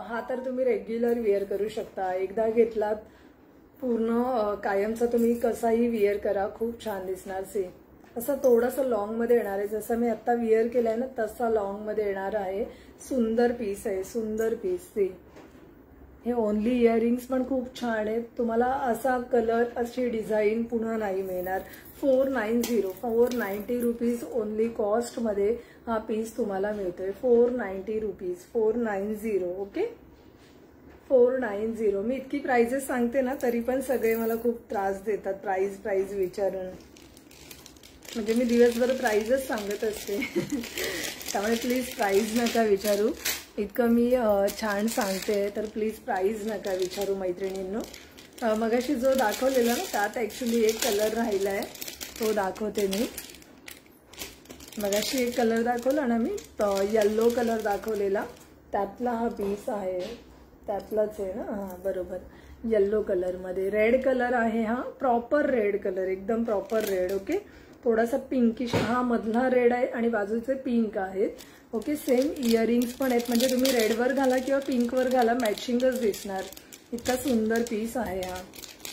हा तर तुम्ही रेग्युलर विअर करू शकता, एकदा घेतलात पूर्ण कायमचा तुम्ही कसाही विअर करा, खूप छान दिसणार। से असं थोडंसं लॉंग मध्ये येणार आहे, जसं मी आता विअर केलंय ना तसा लॉंग मध्ये येणार आहे। सुंदर पीस आहे, सुंदर पीस। से हे ओनली इयरिंग्स पण खूप छान आहेत, तुम्हाला असा कलर, अशी डिझाईन पुन्हा नाही मिळणार। 490 रुपीज ओनली कॉस्ट मध्ये हा पीस तुम्हाला मिळतोय, 490 रुपीज, 490, ओके, 490। मी इतकी प्राइजेस सांगते ना तरी पण सगळे मला खूप त्रास देतात प्राइस विचारून, म्हणजे मी दिवसभर प्राइजेस सांगत असते। त्यामुळे प्लीज प्राइस नका विचारू, इतकं मी छान सांगते, तर प्लीज प्राइस नका विचारू मैत्रिणींनो। मगाशी जो दाखवलेला ना त्यात ऍक्च्युली एक कलर राहिलाय, तो दाखवते मी। मगाशी एक कलर दाखवला ना मी, येलो कलर दाखवलेला, त्यातला हा पीस आहे, त्यातलाच आहे ना, हा बरोबर, येलो कलर मध्ये। रेड कलर आहे हा, प्रॉपर रेड कलर, एकदम प्रॉपर रेड, ओके। थोडासा पिंकिश, हा मधला रेड आहे आणि बाजूचे पिंक आहेत. ओके, सेम इयरिंग्स पण आहेत, म्हणजे तुम्ही रेडवर घाला किंवा पिंकवर घाला मॅचिंगच दिसणार. इतका सुंदर पीस आहे हा.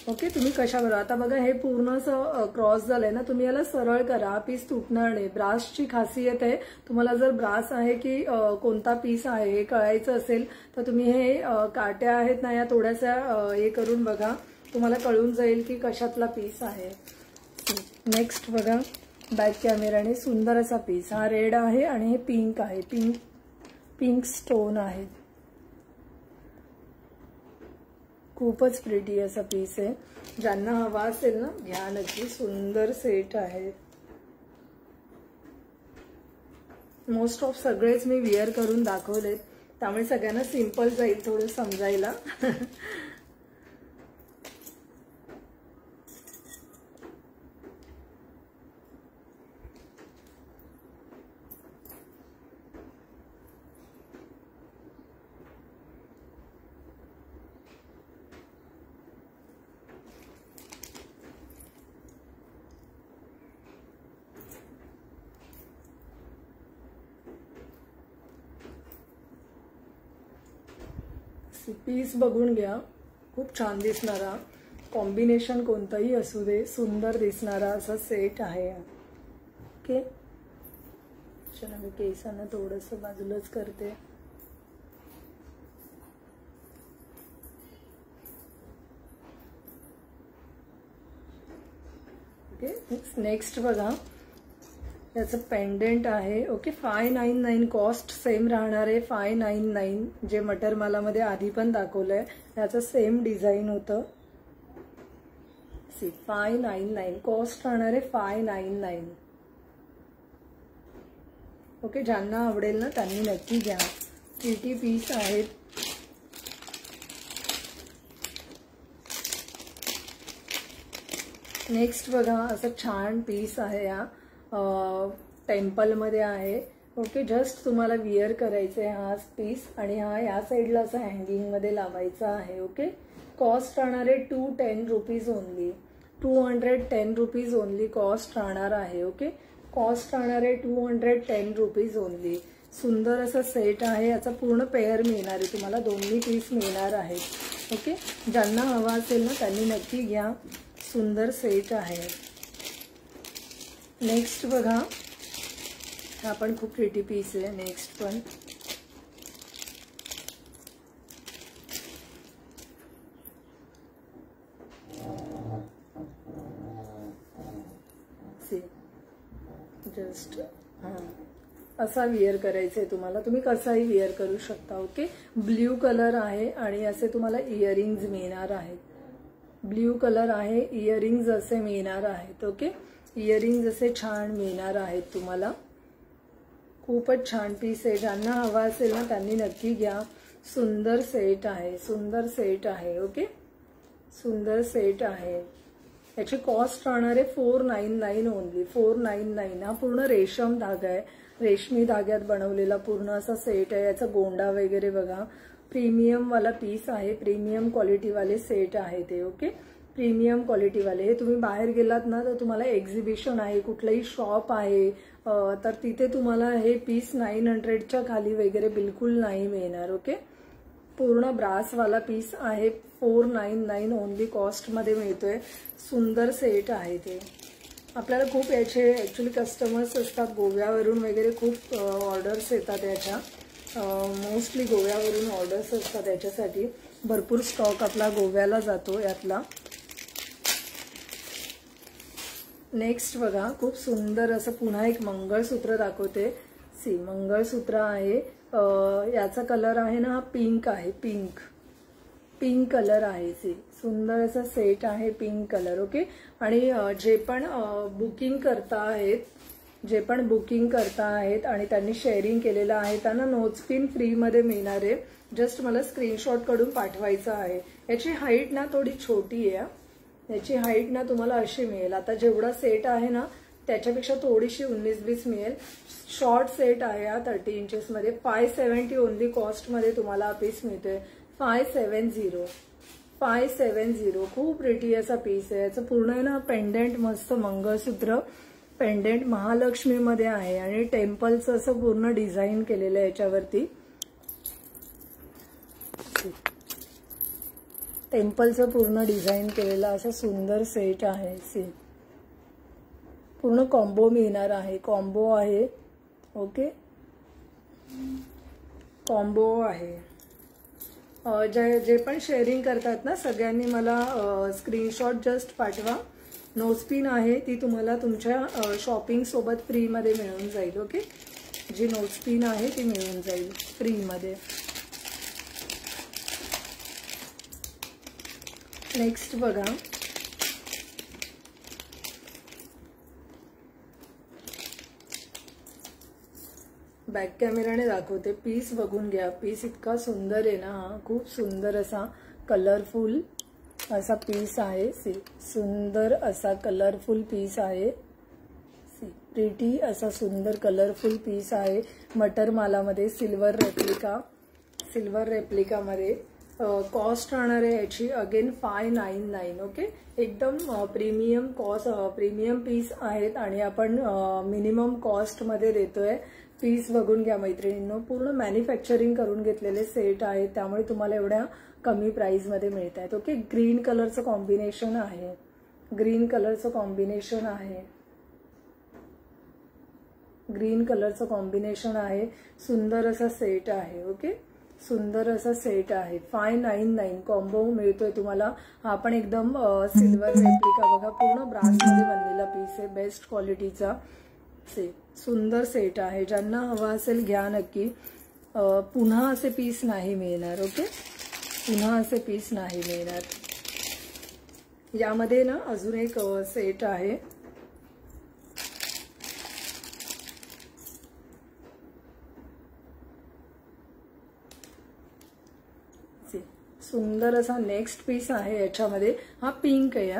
ओके, तुम्ही कशावर, आता बघा हे पूर्ण असं क्रॉस झालंय ना, तुम्ही याला सरळ करा, पीस तुटणार नाही. ब्रासची खासियत आहे, तुम्हाला जर ब्रास आहे की कोणता पीस आहे हे कळायचं असेल तर तुम्ही हे काट्या आहेत ना या थोड्याशा हे करून बघा, तुम्हाला कळून जाईल की कशातला पीस आहे. नेक्स्ट बघा, बॅक कॅमेराने सुंदर असा पीस, हा रेड आहे आणि हे पिंक आहे, पिंक स्टोन आहे. खूपच प्रिटी असा पीस आहे. ज्यांना हवा असेल ना घ्या नक्की, सुंदर सेट आहे. मोस्ट ऑफ सगळेच मी विअर करून दाखवलेत, त्यामुळे सगळ्यांना सिंपल जाईल थोडं समजायला. पीस बघून घ्या, खूप छान दिसणारा, कॉम्बिनेशन कोणताही असू दे सुंदर दिसणारा असा सेट आहे. ओके, चला मी केसांना थोडंसं बाजूलाच करते. ओके, नेक्स्ट बघा, याचं पेंडेंट आहे. ओके, 599 कॉस्ट सेम राहणार आहे. 599 जे मटरमालामध्ये आधी पण दाखवलंय याचं सेम डिझाईन होतं. 599 कॉस्ट राहणार आहे 599. ओके, ज्यांना आवडेल ना त्यांनी नक्की घ्या, प्रिटी पीस आहेत. नेक्स्ट बघा, असं छान पीस आहे, या टेम्पलमध्ये आहे. ओके, जस्ट तुम्हाला विअर करायचं आहे हा पीस आणि हा या साईडला असं हँगिंगमध्ये लावायचा आहे. ओके, कॉस्ट राहणार आहे 210 rupees only. 210 rupees only cost राहणार आहे. ओके, कॉस्ट राहणार आहे 210 रुपीज ओनली. सुंदर असा सेट आहे, याचा पूर्ण पेअर मिळणार आहे तुम्हाला, दोन्ही पीस मिळणार आहेत. ओके, ज्यांना हवा असेल ना त्यांनी नक्की घ्या, सुंदर सेट आहे. नेक्स्ट बघा, हा पण खूप प्रिटी पीस आहे. नेक्स्ट पण जस्ट असा विअर करायचा आहे तुम्हाला, तुम्ही कसाही विअर करू शकता. ओके, ब्ल्यू कलर आहे आणि असे तुम्हाला इयरिंग्ज मिळणार आहेत. ब्ल्यू कलर आहे, इयरिंग्ज असे मिळणार आहेत. ओके, इयरिंग्ज असे छान मिळणार आहेत तुम्हाला. खूपच छान पीस आहे, ज्यांना हवा असेल ना त्यांनी नक्की घ्या. सुंदर सेट आहे, सुंदर सेट आहे. ओके, सुंदर सेट आहे. याची कॉस्ट राहणार आहे 499 ओनली. 499. हा पूर्ण रेशम धागा आहे, रेशमी धाग्यात बनवलेला पूर्ण असा सेट आहे. याचा गोंडा वगैरे बघा, प्रीमियम वाला पीस आहे, प्रीमियम क्वालिटी वाले सेट आहे ते. ओके, प्रीमियम क्वालिटी वाले. हे तुम्ही बाहेर गेलात ना तर तुम्हाला एक्झिबिशन आहे, कुठलंही शॉप आहे तर तिथे तुम्हाला हे पीस 900च्या खाली वगैरे बिलकुल नाही मिळणार. ओके, पूर्ण ब्रासवाला पीस आहे, 499 ओनली कॉस्टमध्ये मिळतोय. सुंदर सेट आहे ते. आपल्याला खूप याचे ॲक्च्युली कस्टमर्स असतात गोव्यावरून वगैरे, खूप ऑर्डर्स येतात याच्या, मोस्टली गोव्यावरून ऑर्डर्स असतात याच्यासाठी. भरपूर स्टॉक आपला गोव्याला जातो यातला. नेक्स्ट बघा, खूप सुंदर असं पुन्हा एक मंगळसूत्र दाखवते. सी, मंगळसूत्र आहे, याचा कलर आहे ना हा पिंक आहे, पिंक कलर आहे. सी, सुंदर असा सेट आहे, पिंक कलर. ओके, आणि जे पण बुकिंग करता आहेत आणि त्यांनी शेअरिंग केलेलं आहे त्यांना नोजपिन फ्रीमध्ये मिळणार आहे. जस्ट मला स्क्रीनशॉट काढून पाठवायचं आहे. याची हाईट ना थोडी छोटी आहे, याची हाईट ना तुम्हाला अशी मिळेल, आता जेवढा सेट आहे ना त्याच्यापेक्षा थोडीशी 19-20 मिळेल. शॉर्ट सेट आहे हा 30 इंचेसमध्ये. 570 ओनली कॉस्टमध्ये तुम्हाला हा पीस मिळतोय. 570. खूप प्रिटी असा पीस आहे. याचं पूर्ण आहे ना पेंडेंट मस्त मंगळसूत्र पेंडेंट महालक्ष्मीमध्ये आहे आणि टेम्पलचं असं पूर्ण डिझाईन केलेलं आहे याच्यावरती. टेम्पलचं पूर्ण डिझाईन केलेलं असं सुंदर सेट आहे. सी पूर्ण कॉम्बो मिळणार आहे. कॉम्बो आहे. ओके, कॉम्बो आहे. जे पण शेअरिंग करतात ना सगळ्यांनी मला स्क्रीनशॉट जस्ट पाठवा. नोजपिन आहे ती तुम्हाला तुमच्या शॉपिंग सोबत फ्रीमध्ये मिळून जाईल. ओके, जी नोजपिन आहे ती मिळून जाईल फ्रीमध्ये. नेक्स्ट बघा, बॅक कॅमेराने दाखवते. पीस बघून घ्या. पीस इतका सुंदर आहे ना. हा खूप सुंदर असा कलरफुल असा पीस आहे. सी सुंदर असा कलरफुल पीस आहे. सी प्रिटी असा सुंदर कलरफुल पीस आहे. मटर मालामध्ये सिल्वर रेप्लिकामध्ये. कॉस्ट राहणार आहे याची अगेन 599. ओके, एकदम प्रीमियम पीस आहेत आणि आपण मिनिमम कॉस्टमध्ये देतोय. पीस बघून घ्या मैत्रिणींनो. पूर्ण मॅन्युफॅक्चरिंग करून घेतलेले सेट आहेत त्यामुळे तुम्हाला एवढ्या कमी प्राइसमध्ये मिळत आहेत. ओके, ग्रीन कलरचं कॉम्बिनेशन आहे. ग्रीन कलरचं कॉम्बिनेशन आहे. ग्रीन कलरचं कॉम्बिनेशन आहे. सुंदर असा सेट आहे. ओके, सुंदर असा सेट आहे. 599 कॉम्बो मिळतोय तुम्हाला. हा पण एकदम सिल्वर रेप्लिका बघा. पूर्ण ब्रासमध्ये बनलेला पीस आहे. बेस्ट क्वालिटीचा सुंदर सेट आहे. ज्यांना हवा असेल घ्या नक्की. पुन्हा असे पीस नाही मिळणार. ओके, पुन्हा असे पीस नाही मिळणार. यामध्ये ना अजून एक सेट आहे. सुंदर असा नेक्स्ट पीस आहे याच्यामध्ये. हा पिंक आहे.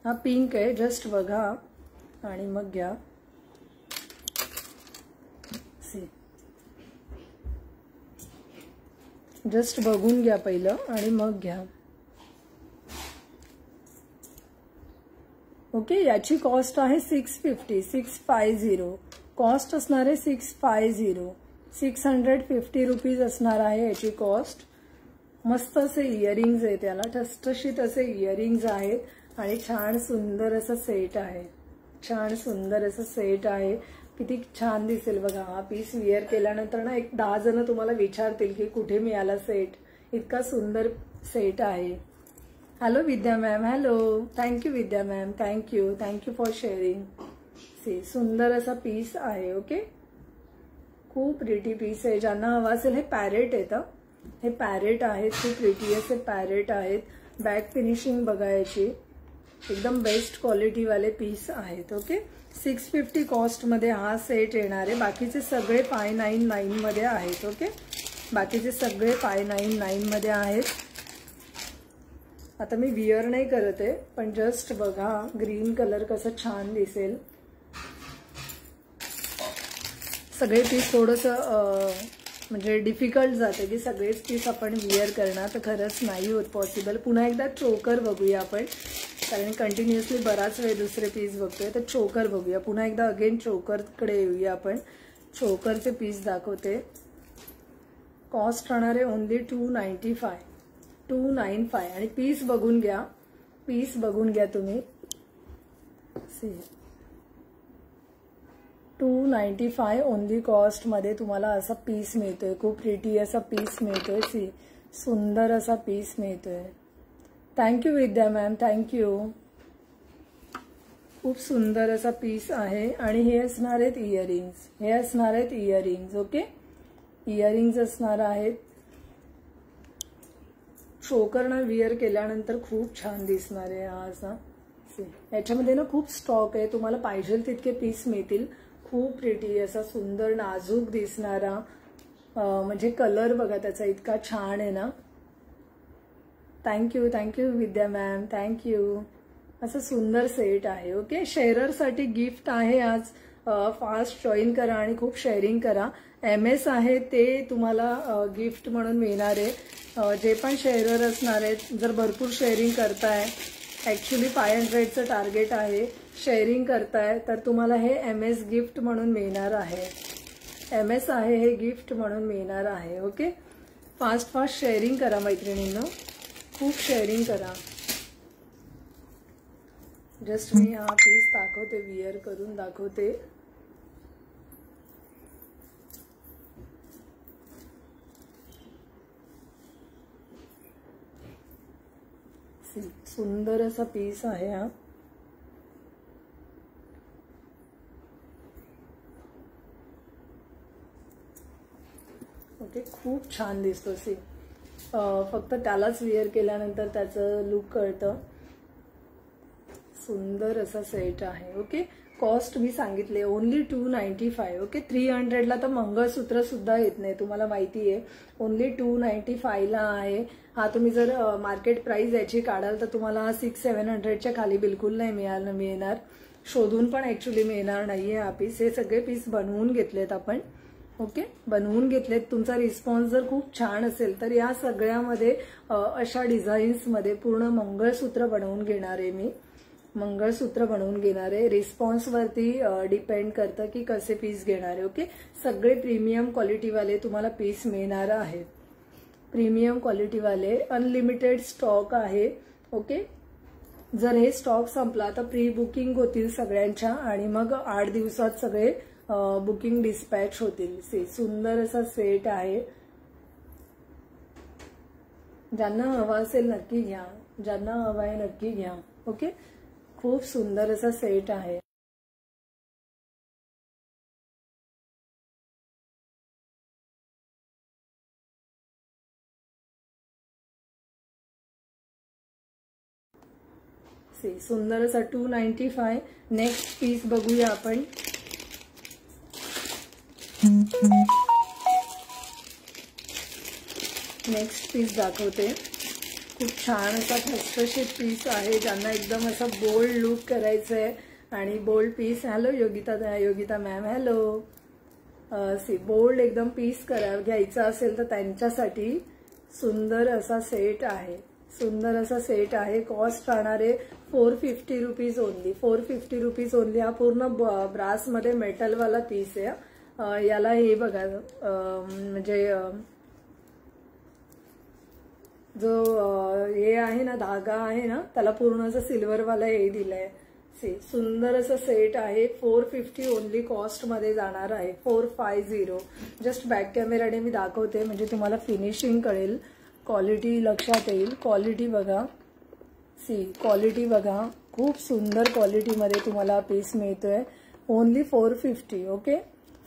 हा पिंक आहे. जस्ट बघा आणि मग घ्या. जस्ट बघून घ्या पहिलं आणि मग घ्या. ओके, याची कॉस्ट आहे 650 कॉस्ट असणार आहे. 650 रुपीज असणार आहे याची कॉस्ट. मस्त असे इयरिंग्ज आहेत. त्याला ठसठशीत असे इयरिंग्ज आहेत आणि छान सुंदर असं सेट आहे. छान सुंदर असं सेट आहे. किती छान दिसेल बघा. हा पीस विअर केल्यानंतर ना 10 जण तुम्हाला विचारतील की कुठे मिळाला सेट. इतका सुंदर सेट आहे. Hello Vidya ma'am. Hello, thank you Vidya ma'am. Thank you for sharing. See सुंदर असा पीस आहे. ओके, खूप प्रिटी पीस आहे. ज्यांना हवा असेल. हे पॅरेट येतं. हे पॅरेट आहेत. खूप प्रिटी असे पॅरेट आहेत. बॅक फिनिशिंग बघायची. एकदम बेस्ट क्वालिटीवाले पीस आहेत. ओके, 650 कॉस्टमध्ये हा सेट येणार आहे. बाकीचे सगळे 599 मध्ये आहेत. ओके, बाकीचे सगळे 599 मध्ये आहेत. आता मी विअर नाही करत आहे पण जस्ट बघा ग्रीन कलर कसं छान दिसेल. सगळे पीस थोडंसं म्हणजे डिफिकल्ट जाते की सगळेच पीस आपण विअर करणार तर खरंच नाही होत पॉसिबल. पुन्हा एकदा चोकर बघूया आपण कारण कंटिन्युअसली बराच वेळ दुसरे पीस बघतोय. तर चोकर बघूया. पुन्हा एकदा अगेन चोकरकडे येऊया आपण. चोकरचे पीस दाखवते. कॉस्ट राहणार आहे ओनली 295 आणि पीस बघून घ्या. पीस बघून घ्या तुम्ही. 295 ओनली कॉस्टमध्ये तुम्हाला असा पीस मिळतोय. खूप प्रिटी असा पीस मिळतोय. सी सुंदर असा पीस मिळतोय. Thank you Vidya ma'am. थँक्यू. खूप सुंदर असा पीस आहे आणि हे असणार आहेत इयरिंग्स. हे असणार आहेत इयरिंग्स. ओके, इयरिंग्स असणार आहेत. चोकरनं विअर केल्यानंतर खूप छान दिसणार आहे हा असा. याच्यामध्ये ना खूप स्टॉक आहे. तुम्हाला पाहिजे तितके पीस मिळतील. खूप प्रिटी असा सुंदर नाजूक दिसणारा म्हणजे कलर बघा त्याचा इतका छान आहे ना. Thank you Vidya ma'am. थँक्यू. असं सुंदर सेट आहे. ओके, शेअररसाठी गिफ्ट आहे आज. फास्ट जॉईन करा आणि खूप शेअरिंग करा. MS आहे ते तुम्हाला गिफ्ट म्हणून मिळणार आहे. जे पण शेअरर असणार आहेत जर भरपूर शेअरिंग करताय ॲक्च्युली 500चं टार्गेट आहे. शेअरिंग करताय तर तुम्हाला हे MS गिफ्ट म्हणून मिळणार आहे. MS आहे हे गिफ्ट म्हणून मिळणार आहे. ओके, फास्ट शेअरिंग करा मैत्रिणींनो, खूप शेअरिंग करा. जस्ट मी हा पीस दाखवते, विअर करून दाखवते. सुंदर असा पीस आहे हा. ओके, खूप छान दिसतो. फक्त त्यालाच विअर केल्यानंतर त्याचं लुक कळतं. सुंदर असा सेट आहे. ओके, कॉस्ट मी सांगितले ओनली 295. ओके, 300ला तर मंगळसूत्र सुद्धा येत नाही, तुम्हाला माहिती आहे. ओनली 295ला आहे हा. तुम्ही जर मार्केट प्राइस याची काढाल तर तुम्हाला 600-700च्या खाली बिलकुल नाही मिळणार. शोधून पण ॲक्च्युली मिळणार नाहीये हा पीस. हे सगळे पीस बनवून घेतलेत आपण. ओके, बनवून घेतलेत. तुमचा रिस्पॉन्स जर खूप छान असेल तर या सगळ्यामध्ये अशा डिझाईन्समध्ये पूर्ण मंगळसूत्र बनवून घेणार आहे मी. मंगळसूत्र बनवून घेणार आहे. रिस्पॉन्सवरती डिपेंड करतं की कसे पीस घेणार आहे. ओके, सगळे प्रीमियम क्वालिटीवाले तुम्हाला पीस मिळणार आहेत. प्रीमियम क्वालिटीवाले अनलिमिटेड स्टॉक आहे. ओके, जर हे स्टॉक संपला तर प्री बुकिंग होतील सगळ्यांच्या आणि मग 8 दिवसात सगळे बुकिंग डिस्पॅच होतील. सुंदर असा सेट आहे. ज्यांना हवा असेल नक्की घ्या, ज्यांना हवा आहे नक्की घ्या. ओके, खूप सुंदर असा सेट आहे. सुंदर असा 295. नेक्स्ट पीस बघूया आपण. नेक्स्ट पीस दाखवते. खूप छान असा ठसठशीत पीस आहे. ज्यांना एकदम असा बोल्ड लुक करायचं आहे आणि bold piece. Hello Yogita ma'am, hello. Bold एकदम पीस घ्यायचा असेल तर त्यांच्यासाठी सुंदर असा सेट आहे. सुंदर असा सेट आहे. कॉस्ट राहणार आहे 450 रुपीज ओनली. 450 rupees only. हा पूर्ण ब्रासमध्ये मेटलवाला पीस आहे. याला हे बघा, म्हणजे जो हे आहे ना, धागा आहे ना, त्याला पूर्ण असं सिल्वरवाला हे दिलंय. सुंदर असं सेट आहे. 450 ओनली कॉस्ट मध्ये जाणार आहे. 450. जस्ट बॅक कॅमेराने मी दाखवते म्हणजे तुम्हाला फिनिशिंग कळेल, क्वालिटी लक्षात येईल. क्वालिटी बघा, क्वालिटी बघा. खूप सुंदर क्वालिटीमध्ये तुम्हाला पीस मिळतोय. ओनली 450. ओके,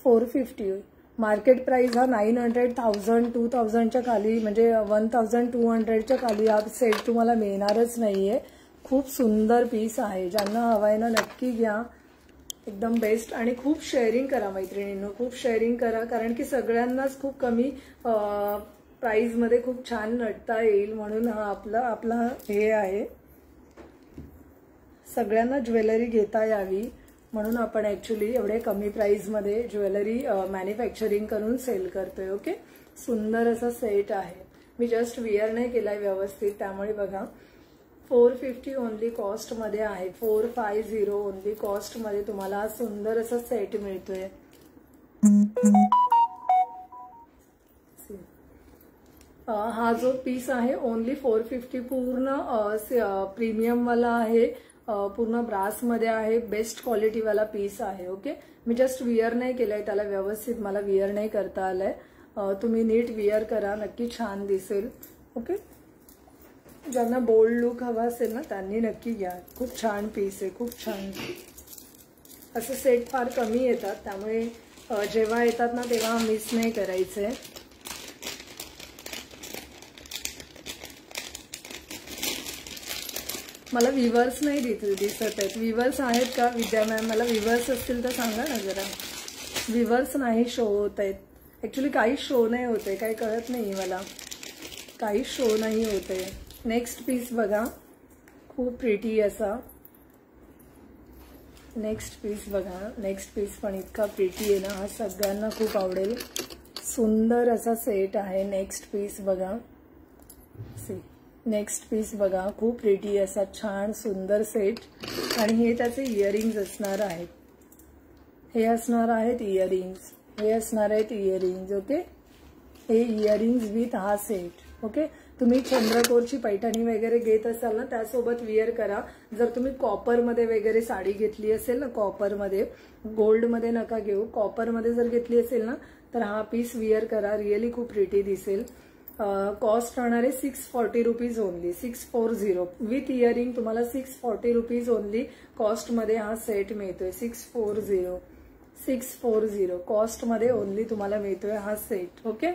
450. मार्केट प्राइस हा 900, 2000च्या खाली, म्हणजे 1200च्या खाली हा सेट तुम्हाला मिळणारच नाहीये. खूप सुंदर पीस आहे. ज्यांना हवाय ना नक्की घ्या. एकदम बेस्ट. आणि खूप शेअरिंग करा मैत्रिणींनो, खूप शेअरिंग करा, कारण की सगळ्यांनाच खूप कमी प्राइसमध्ये खूप छान नटता येईल म्हणून हा आपला हे आहे. सगळ्यांना ज्वेलरी घेता यावी म्हणून आपण ॲक्च्युली एवढे कमी प्राइसमध्ये ज्वेलरी मॅन्युफॅक्चरिंग करून सेल करतोय. ओके, सुंदर असा सेट आहे. मी जस्ट विअर नाही केलाय व्यवस्थित, त्यामुळे बघा. 450 ओनली कॉस्टमध्ये आहे. 450 ओनली कॉस्टमध्ये तुम्हाला सुंदर असा सेट मिळतोय. हा जो पीस आहे ओनली 450. पूर्ण प्रीमियमवाला आहे. पूर्ण ब्रासमध्ये आहे. बेस्ट क्वालिटीवाला पीस आहे. ओके, मी जस्ट विअर नाही केलंय त्याला व्यवस्थित, मला विअर नाही करता आलंय. तुम्ही नीट विअर करा, नक्की छान दिसेल. ओके, ज्यांना बोल्ड लुक हवा असेल ना त्यांनी नक्की घ्या. खूप छान पीस आहे, खूप छान. असं सेट फार कमी येतात, त्यामुळे जेव्हा येतात ना तेव्हा मिस नाही करायचंय. मला विवर्स नाही दिसत आहेत. विवर्स आहेत का विद्या मॅम? मला विवर्स असतील तर सांगा ना जरा. विवर्स नाही शो होत आहेत. ॲक्च्युली काही शो नाही होते, काही कळत नाही मला, काही शो नाही होते. नेक्स्ट पीस बघा, खूप प्रिटी असा. नेक्स्ट पीस बघा. नेक्स्ट पीस पण इतका प्रिटी आहे ना, हा सगळ्यांना खूप आवडेल. सुंदर असा सेट आहे. नेक्स्ट पीस बघा. सी नेक्स्ट पीस बघा, खूप प्रिटी असा छान सुंदर सेट आणि हे त्याचे इयरिंग्स असणार आहेत. हे असणार आहेत इयरिंग्स, हे असणार आहेत इयरिंग्स. ओके, हे इयरिंग्स विथ हा सेट. ओके, तुम्ही चंद्रकोरची पैठणी वगैरे घेत असाल ना त्यासोबत विअर करा. जर तुम्ही कॉपरमध्ये वगैरे साडी घेतली असेल ना, कॉपरमध्ये, गोल्डमध्ये नका घेऊ, कॉपरमध्ये जर घेतली असेल ना तर हा पीस विअर करा. रिअली खूप प्रिटी दिसेल. कॉस्ट राहणार आहे 640 रुपीज ओनली. 640 विथ इयरिंग तुम्हाला 640 रुपीज ओनली कॉस्टमध्ये हा सेट मिळतोय. 640 कॉस्टमध्ये ओनली तुम्हाला मिळतोय हा सेट. ओके,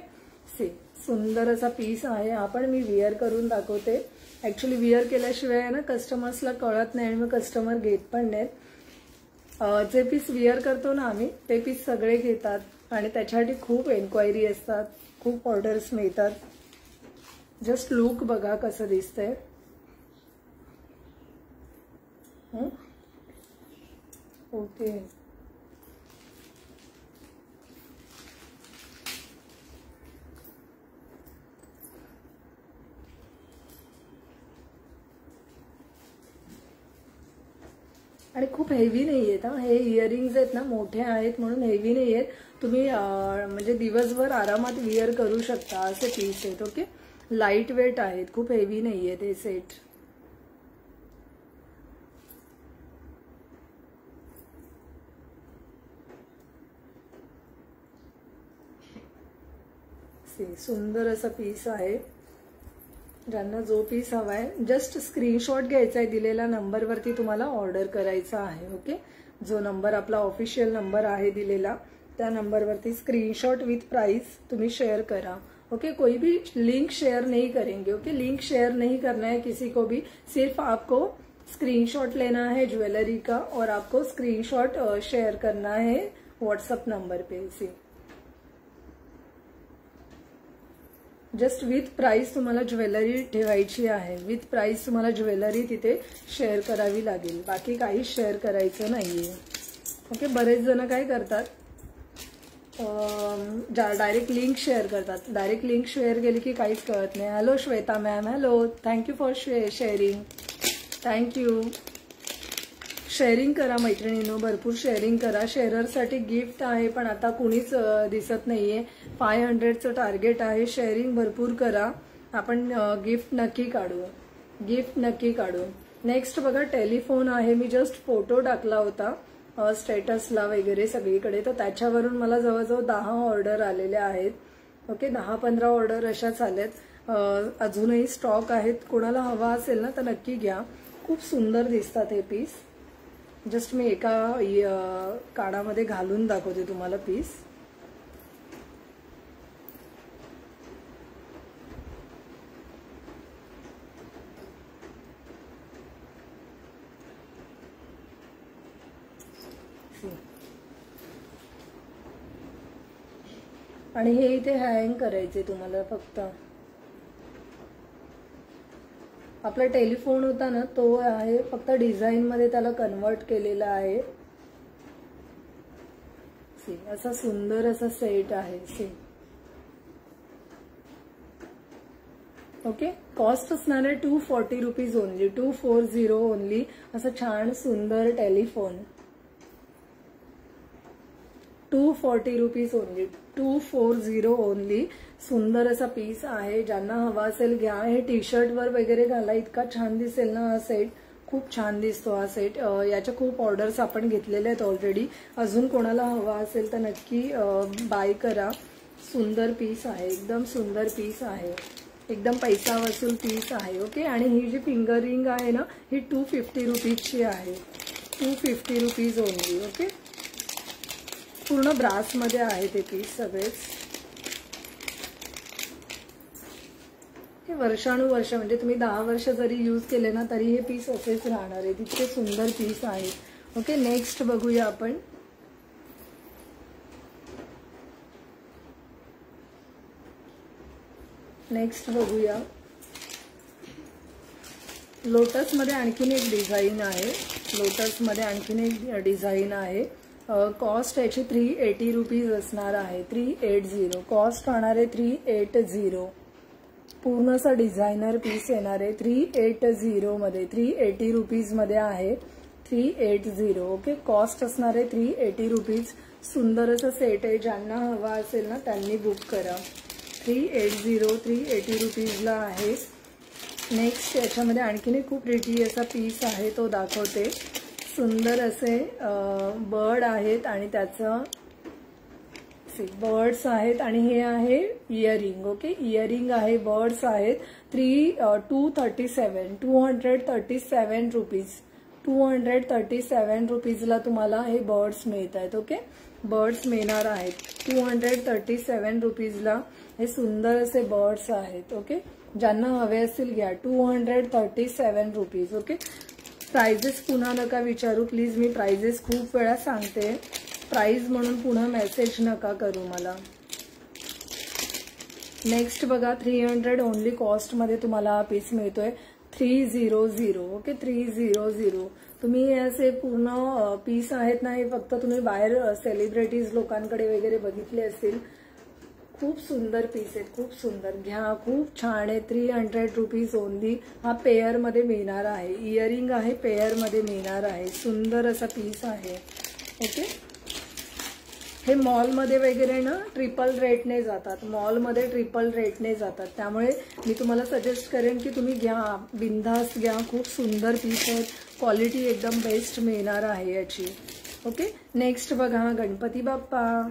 सुंदर असा पीस आहे. हा पण मी विअर करून दाखवते. ऍक्च्युली विअर केल्याशिवाय ना कस्टमर्सला कळत नाही आणि मग कस्टमर घेत पण नाहीत. जे पीस विअर करतो ना आम्ही ते पीस सगळे घेतात आणि त्याच्यासाठी खूप एन्क्वायरी असतात, खूप ऑर्डर्स मिळतात. जस्ट लुक बघा कसं दिसतंय. ओके, आणि खूप हेवी नाही आहेत. हे इयरिंग्स आहेत ना मोठे आहेत म्हणून हेवी नाही आहेत. तुम्ही म्हणजे दिवसभर आरामात विअर करू शकता असे पीस आहेत. ओके, लाईट वेट आहेत, खूप हेवी नाही आहेत हे सेट. सुंदर असा पीस आहे. ज्यांना जो पीस हवाय जस्ट स्क्रीनशॉट घ्यायचा आहे, दिलेल्या नंबरवरती तुम्हाला ऑर्डर करायचा आहे. ओके, जो नंबर आपला ऑफिशियल नंबर आहे दिलेला त्या नंबरवरती स्क्रीनशॉट विथ प्राइस तुम्ही शेयर करा. ओके, कोई भी लिंक शेयर नहीं करेंगे. ओके, लिंक शेयर नहीं करना है किसी को भी, सिर्फ आपको स्क्रीनशॉट लेना है ज्वेलरी का और आपको स्क्रीनशॉट शेयर करना है WhatsApp number pay. Just with price तुम्हाला ज्वेलरी ठेवायची आहे. विथ प्राइस तुम्हाला ज्वेलरी तिथे शेअर करावी लागेल, बाकी काही शेअर करायचं नाहीये. ओके, बरेच जण काय करतात डायरेक्ट लिंक शेअर करतात. डायरेक्ट लिंक शेअर केली की काहीच कळत नाही. Hello Shweta ma'am, hello, thank you for sharing. Thank you. Sharing करा मैत्रिणींनो, भरपूर शेअरिंग करा. शेअररसाठी गिफ्ट आहे पण आता कुणीच दिसत नाहीये. 500चं टार्गेट आहे. शेअरिंग भरपूर करा, आपण गिफ्ट नक्की काढू, गिफ्ट नक्की काढू. नेक्स्ट बघा, टेलिफोन आहे. मी जस्ट फोटो टाकला होता स्टेटसला वगैरे सगळीकडे, तर त्याच्यावरून मला जवळजवळ 10 ऑर्डर आलेल्या आहेत. ओके, 10-15 ऑर्डर अशाच आल्यात. अजूनही स्टॉक आहेत. कोणाला हवा असेल ना तर नक्की घ्या. खूप सुंदर दिसतात हे पीस. जस्ट मी एका कानामध्ये घालून दाखवते तुम्हाला पीस. आणि हे इथे हँग करायचे तुम्हाला. फक्त आपला टेलिफोन होता ना तो आहे, फक्त डिझाईन मध्ये त्याला कन्वर्ट केलेला आहे. असा सुंदर असा सेट आहे. ओके, कॉस्ट असणार आहे 240 रुपीज ओनली. 240 ओनली. असं छान सुंदर टेलिफोन 240 रुपीज ओनली. 240 ओनली. सुंदर असा पीस आहे. ज्यांना हवा असेल घ्या. हे टी शर्ट वर वगैरे घाला, इतका छान दिसेल ना हा सेट. खूप छान दिसतो हा सेट. याच्या खूप ऑर्डर्स आपण घेतलेल्या आहेत ऑलरेडी. अजून कोणाला हवा असेल तर नक्की बाय करा. सुंदर पीस आहे, एकदम सुंदर पीस आहे, एकदम पैसा वसूल पीस आहे. ओके, आणि ही जी फिंगर रिंग आहे ना ही 250 रुपीजची आहे. 250 रुपीज ओनली. ओके, पूर्ण ब्रासमध्ये आहे ते पीस सगळेच. हे वर्षानुवर्ष म्हणजे तुम्ही 10 वर्ष जरी यूज केले ना तरी हे पीस असेच राहणार आहे. इतके सुंदर पीस आहे. ओके, नेक्स्ट बघूया आपण. नेक्स्ट बघूया, लोटसमध्ये आणखीन एक डिझाईन आहे. लोटसमध्ये आणखीन एक डिझाईन आहे. कॉस्ट याची 380 रुपीज असणार आहे. 380 कॉस्ट राहणार आहे. 380 पूर्ण असा डिझायनर पीस येणार आहे 380 मध्ये, 380 रुपीज मध्ये आहे, 380. ओके, कॉस्ट असणार आहे 380 रुपीज. सुंदर असं सेट आहे, ज्यांना हवा असेल ना त्यांनी बुक करा. 380 रुपीजला आहे. नेक्स्ट याच्यामध्ये आणखीन एक खूप प्रिटी असा पीस आहे, तो दाखवते. सुंदर असे बर्ड आहेत आणि त्याचं बर्ड्स आहेत आणि हे आहे इयरिंग. ओके, इयरिंग आहे, बर्ड्स आहेत. 237 रुपीज, 237 रुपीजला तुम्हाला हे बर्ड्स मिळत आहेत. ओके, बर्ड्स मिळणार आहेत 237 रुपीजला. हे सुंदर असे बर्ड्स आहेत. ओके, ज्यांना हवे असतील घ्या. 237 रुपीज. ओके, प्राइजेस पुन्हा नका विचारू प्लीज, मी प्राइजेस खूप वेळा सांगते. प्राइस म्हणून पुन्हा मेसेज नका करू मला. नेक्स्ट बघा, 300 ओनली कॉस्ट मध्ये तुम्हाला हा पीस मिळतोय. 300. ओके, 300. तुम्ही असे पूर्ण पीस आहेत ना, हे फक्त तुम्ही बाहेर सेलिब्रिटीज लोकांकडे वगैरे बघितले असतील. खूप सुंदर पीस आहेत, खूप सुंदर. घ्या, खूप छान आहे. 300 रुपीज ओनली. हा पेअर मध्ये मिळणार आहे, इयरिंग आहे, पेअर मध्ये मिळणार आहे. सुंदर असा पीस आहे. ओके, हे मॉलमध्ये वगैरे ना ट्रिपल रेटने जातात, मॉलमध्ये ट्रिपल रेटने जातात. त्यामुळे मी तुम्हाला सजेस्ट करेन की तुम्ही घ्या, बिनधास्त घ्या. खूप सुंदर पीस आहेत, क्वालिटी एकदम बेस्ट मिळणार आहे याची. ओके, नेक्स्ट बघा, गणपती बाप्पा.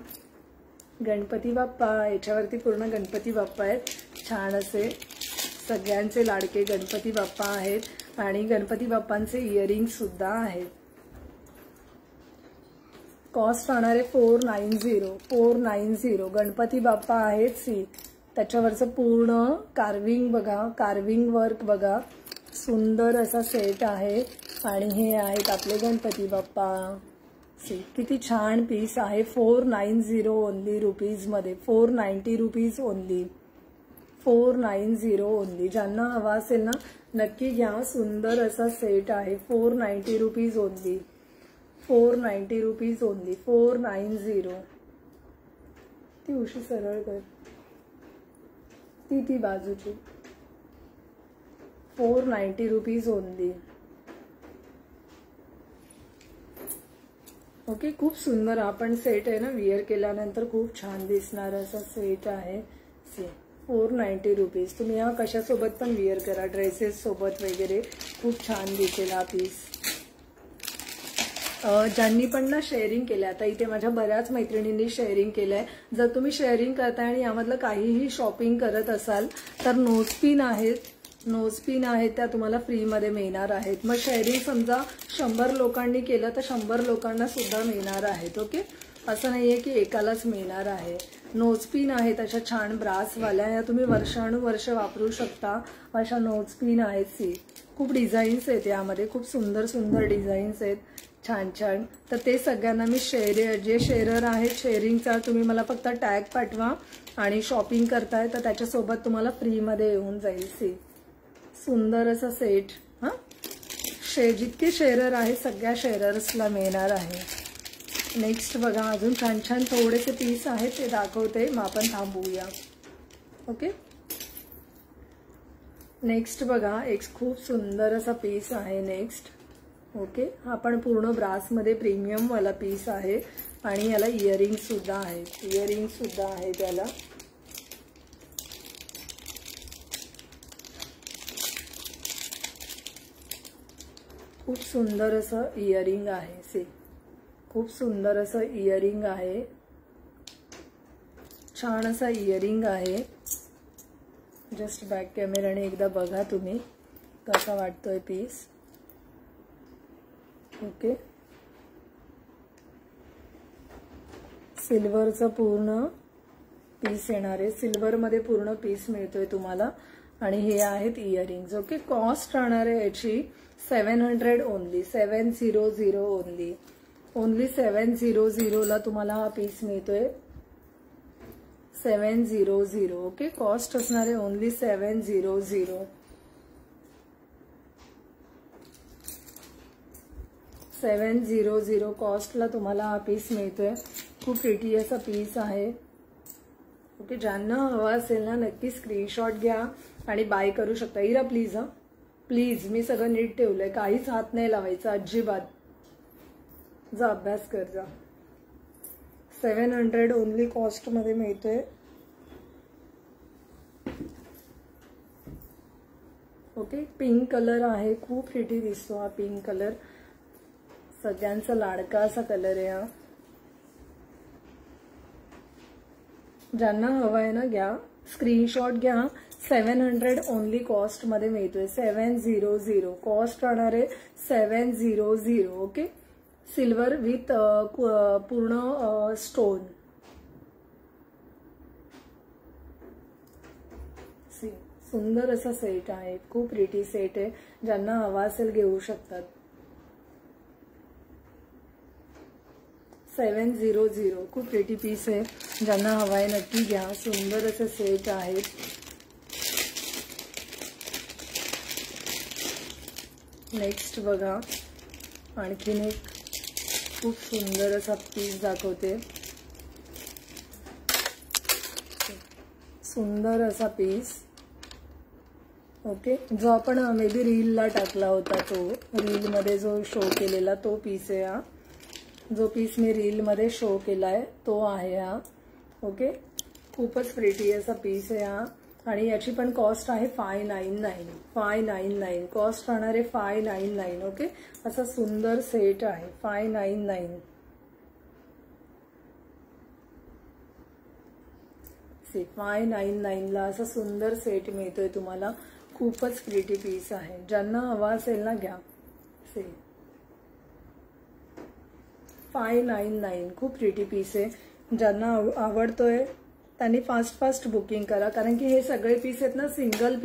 गणपती बाप्पा, याच्यावरती पूर्ण गणपती बाप्पा आहेत. छान असे सगळ्यांचे लाडके गणपती बाप्पा आहेत आणि गणपती बाप्पांचे इयरिंग सुद्धा आहेत. कॉस्ट राहणार आहे 490. गणपती बाप्पा आहेत. सी, त्याच्यावरचं पूर्ण कार्विंग बघा, कार्विंग वर्क बघा. सुंदर असा सेट आहे आणि हे आहेत आपले गणपती बाप्पा. सी, किती छान पीस आहे. 490 ओनली रुपीज मध्ये, 490 रुपीज ओनली, 490 ओनली. ज्यांना हवा असेल ना नक्की घ्या. सुंदर असा सेट आहे. 490 रुपीज ओनली, 490 रुपीज ओनली, 490. ती उशी सरळ कर, ती बाजूची. 490 रुपीज ओनली. ओके, खूप सुंदर आपण सेट आहे ना, विअर केल्यानंतर खूप छान दिसणार असा सेट आहे. 490 रुपीज. तुम्ही हा कशासोबत पण विअर करा, ड्रेसेस सोबत वगैरे खूप छान दिसेल हा पीस. ज्यांनी पण ना शेअरिंग केलं, आता इथे माझ्या बऱ्याच मैत्रिणींनी शेअरिंग केलंय. जर तुम्ही शेअरिंग करताय आणि यामधलं काहीही शॉपिंग करत असाल तर नोजपिन आहेत, नोजपिन आहेत, त्या तुम्हाला फ्रीमध्ये मिळणार आहेत. मग शेअरिंग समजा 100 लोकांनी केलं तर 100 लोकांना सुद्धा मिळणार आहेत. ओके, असं नाहीये की एकालाच मिळणार आहे. नोजपिन आहेत अशा छान ब्रासवाल्या, या तुम्ही वर्षानुवर्ष वापरू शकता अशा नोजपिन आहेत. सी, खूप डिझाईन्स आहेत यामध्ये, खूप सुंदर सुंदर डिझाईन्स आहेत, छान छान. तर ते सगळ्यांना मी जे शेअरर आहेत शेअरिंगचा, तुम्ही मला फक्त टॅग पाठवा आणि शॉपिंग करताय तर त्याच्यासोबत तुम्हाला फ्रीमध्ये येऊन जाईल. सी, सुंदर असा सेट. हां, जितके शेअरर आहे सगळ्या शेअरर्सला मिळणार आहे. नेक्स्ट बघा, अजून छान छान थोडेसे पीस आहेत ते दाखवते, मग आपण थांबूया. ओके, नेक्स्ट बघा, एक खूप सुंदर असा पीस आहे. नेक्स्ट, ओके, हा पण पूर्ण ब्रासमध्ये प्रीमियम वाला पीस आहे आणि याला इयरिंग सुद्धा आहे, इयरिंग सुद्धा आहे त्याला. खूप सुंदर असं इयरिंग आहे. सी, खूप सुंदर असं इयरिंग आहे, छान असा इयरिंग आहे. जस्ट बॅक कॅमेराने एकदा बघा तुम्ही कसा वाटतोय पीस. ओके, सिल्वरचं पूर्ण पीस येणार आहे, सिल्वरमध्ये पूर्ण पीस मिळतोय तुम्हाला आणि हे आहेत इयरिंग्स. ओके, कॉस्ट राहणार आहे याची 700 ओनली, 700 ओनली, ओनली 700 तुम्हाला हा पीस मिळतोय. 700. ओके, कॉस्ट असणार आहे ओनली 700. 700 कॉस्टला तुम्हाला हा पीस मिळतोय. खूप प्रिटी असा पीस आहे ओके, ज्यांना हवा असेल ना नक्की स्क्रीनशॉट घ्या आणि बाय करू शकता. इरा प्लीज, हा प्लीज, मी सगळं नीट ठेवलंय, काहीच हात नाही लावायचा अजिबात. जा अभ्यास कर जा. 700 ओनली कॉस्ट मध्ये मिळतोय. ओके, पिंक कलर आहे, खूप प्रिटी दिसतो हा पिंक कलर, सगळ्यांचा लाडका असा कलर आहे हा. ज्यांना हवा आहे ना घ्या, स्क्रीनशॉट घ्या. 700 ओनली कॉस्ट मध्ये मिळतोय. 700 कॉस्ट राहणार आहे 700. ओके, सिल्वर विथ पूर्ण स्टोन. सुंदर असा सेट आहे, खूप प्रिटी सेट आहे. ज्यांना हवा असेल घेऊ शकतात. 700 खूप प्रिटी पीस आहे. ज्यांना हवा आहे नक्की घ्या. सुंदर असं सेट आहे. नेक्स्ट बघा, आणखीन एक खूप सुंदर असा पीस दाखवते. सुंदर असा पीस. ओके, जो आपण मे बी रीलला टाकला होता, तो रीलमध्ये जो शो केलेला तो पीस आहे हा. जो पीस मी रीलमध्ये शो केलाय तो आहे हा. ओके, खूपच प्रिटी असा पीस आहे हा. आणि याची पण कॉस्ट आहे 599. कॉस्ट राहणार आहे 599. ओके, असा सुंदर सेट आहे 599. 599 ला असा सुंदर सेट मिळतोय तुम्हाला. खूपच प्रिटी पीस आहे. ज्यांना हवा असेल ना घ्या. 599 खूप प्रिटी पीस आहे. ज्यांना आवडतोय त्यांनी फास्ट बुकिंग करा, कारण की हे सगळे पीस आहेत ना सिंगल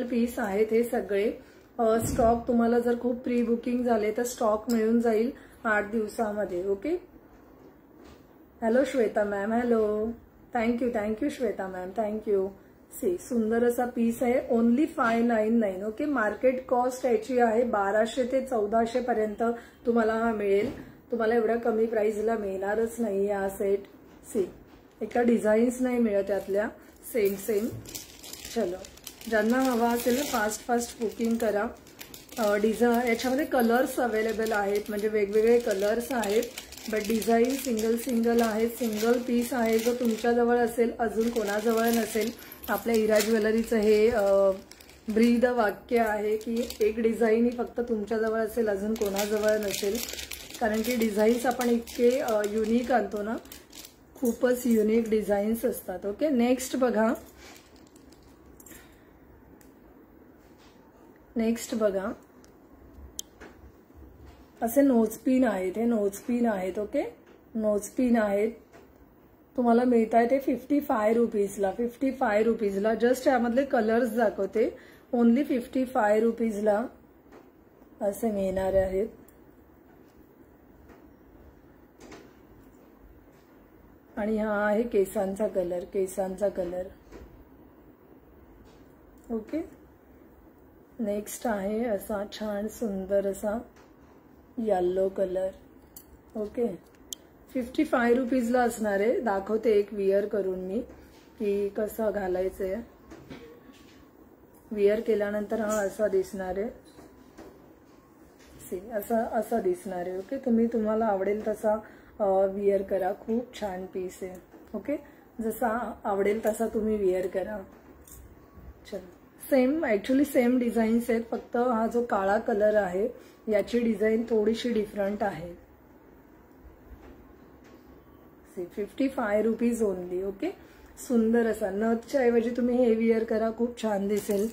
पीस आहेत हे सगळे. स्टॉक तुम्हाला जर खूप प्री बुकिंग झाले तर स्टॉक मिळून जाईल 8 दिवसामध्ये. Okay, hello Shweta ma'am, hello, thank you Shweta ma'am, thank you. सुंदर असा पीस आहे. ओनली 599. ओके, मार्केट कॉस्ट याची आहे 1200 ते 1400 पर्यंत तुम्हाला हा मिळेल. तुम्हाला एवढ्या कमी प्राइसला मिळणारच नाही हा सेट. एका डिझाईन्स नाही मिळत त्यातल्या सेम. चलो, ज्यांना हवा असेल ना फास्ट बुकिंग करा. याच्यामध्ये कलर्स अवेलेबल आहेत, म्हणजे वेगवेगळे कलर्स आहेत, बट डिझाईन सिंगल आहेत. सिंगल पीस आहे. जो तुमच्याजवळ असेल, अजून कोणाजवळ नसेल. आपल्या इरा ज्वेलरीचं हे ब्रीद वाक्य आहे की एक डिझाईन ही फक्त तुमच्याजवळ असेल, अजून कोणाजवळ नसेल. कारण की डिझाईन्स आपण इतके युनिक आणतो ना, खूपच युनिक डिझाईन्स असतात. ओके, नेक्स्ट बघा. असे नोजपिन आहेत. हे नोजपिन आहेत. ओके, नोजपिन आहेत. तुम्हाला मिळत आहे ते 55 रुपीजला. 55 रुपीजला. जस्ट यामधले कलर्स दाखवते. ओनली 55 रुपीजला असे मिळणार आहेत. आणि हा आहे केसांचा कलर. ओके, नेक्स्ट आहे असा छान सुंदर असा येलो कलर. ओके, 55 रुपीजला असणार आहे. दाखवते एक विअर करून मी की कसं घालायचंय. विअर केल्यानंतर हा असा दिसणार आहे. असा दिसणार आहे. ओके, तुम्हाला आवडेल तसा विअर करा. खूप छान पीस आहे. ओके, जसा आवडेल तसा तुम्ही विअर करा. चलो, ऍक्च्युली सेम डिझाईन्स आहेत, फक्त हा जो काळा कलर आहे याची डिझाईन थोडीशी डिफरंट आहे. 55 रुपीज ओनली. ओके, सुंदर असा नथच्या ऐवजी तुम्ही हे विअर करा, खूप छान दिसेल.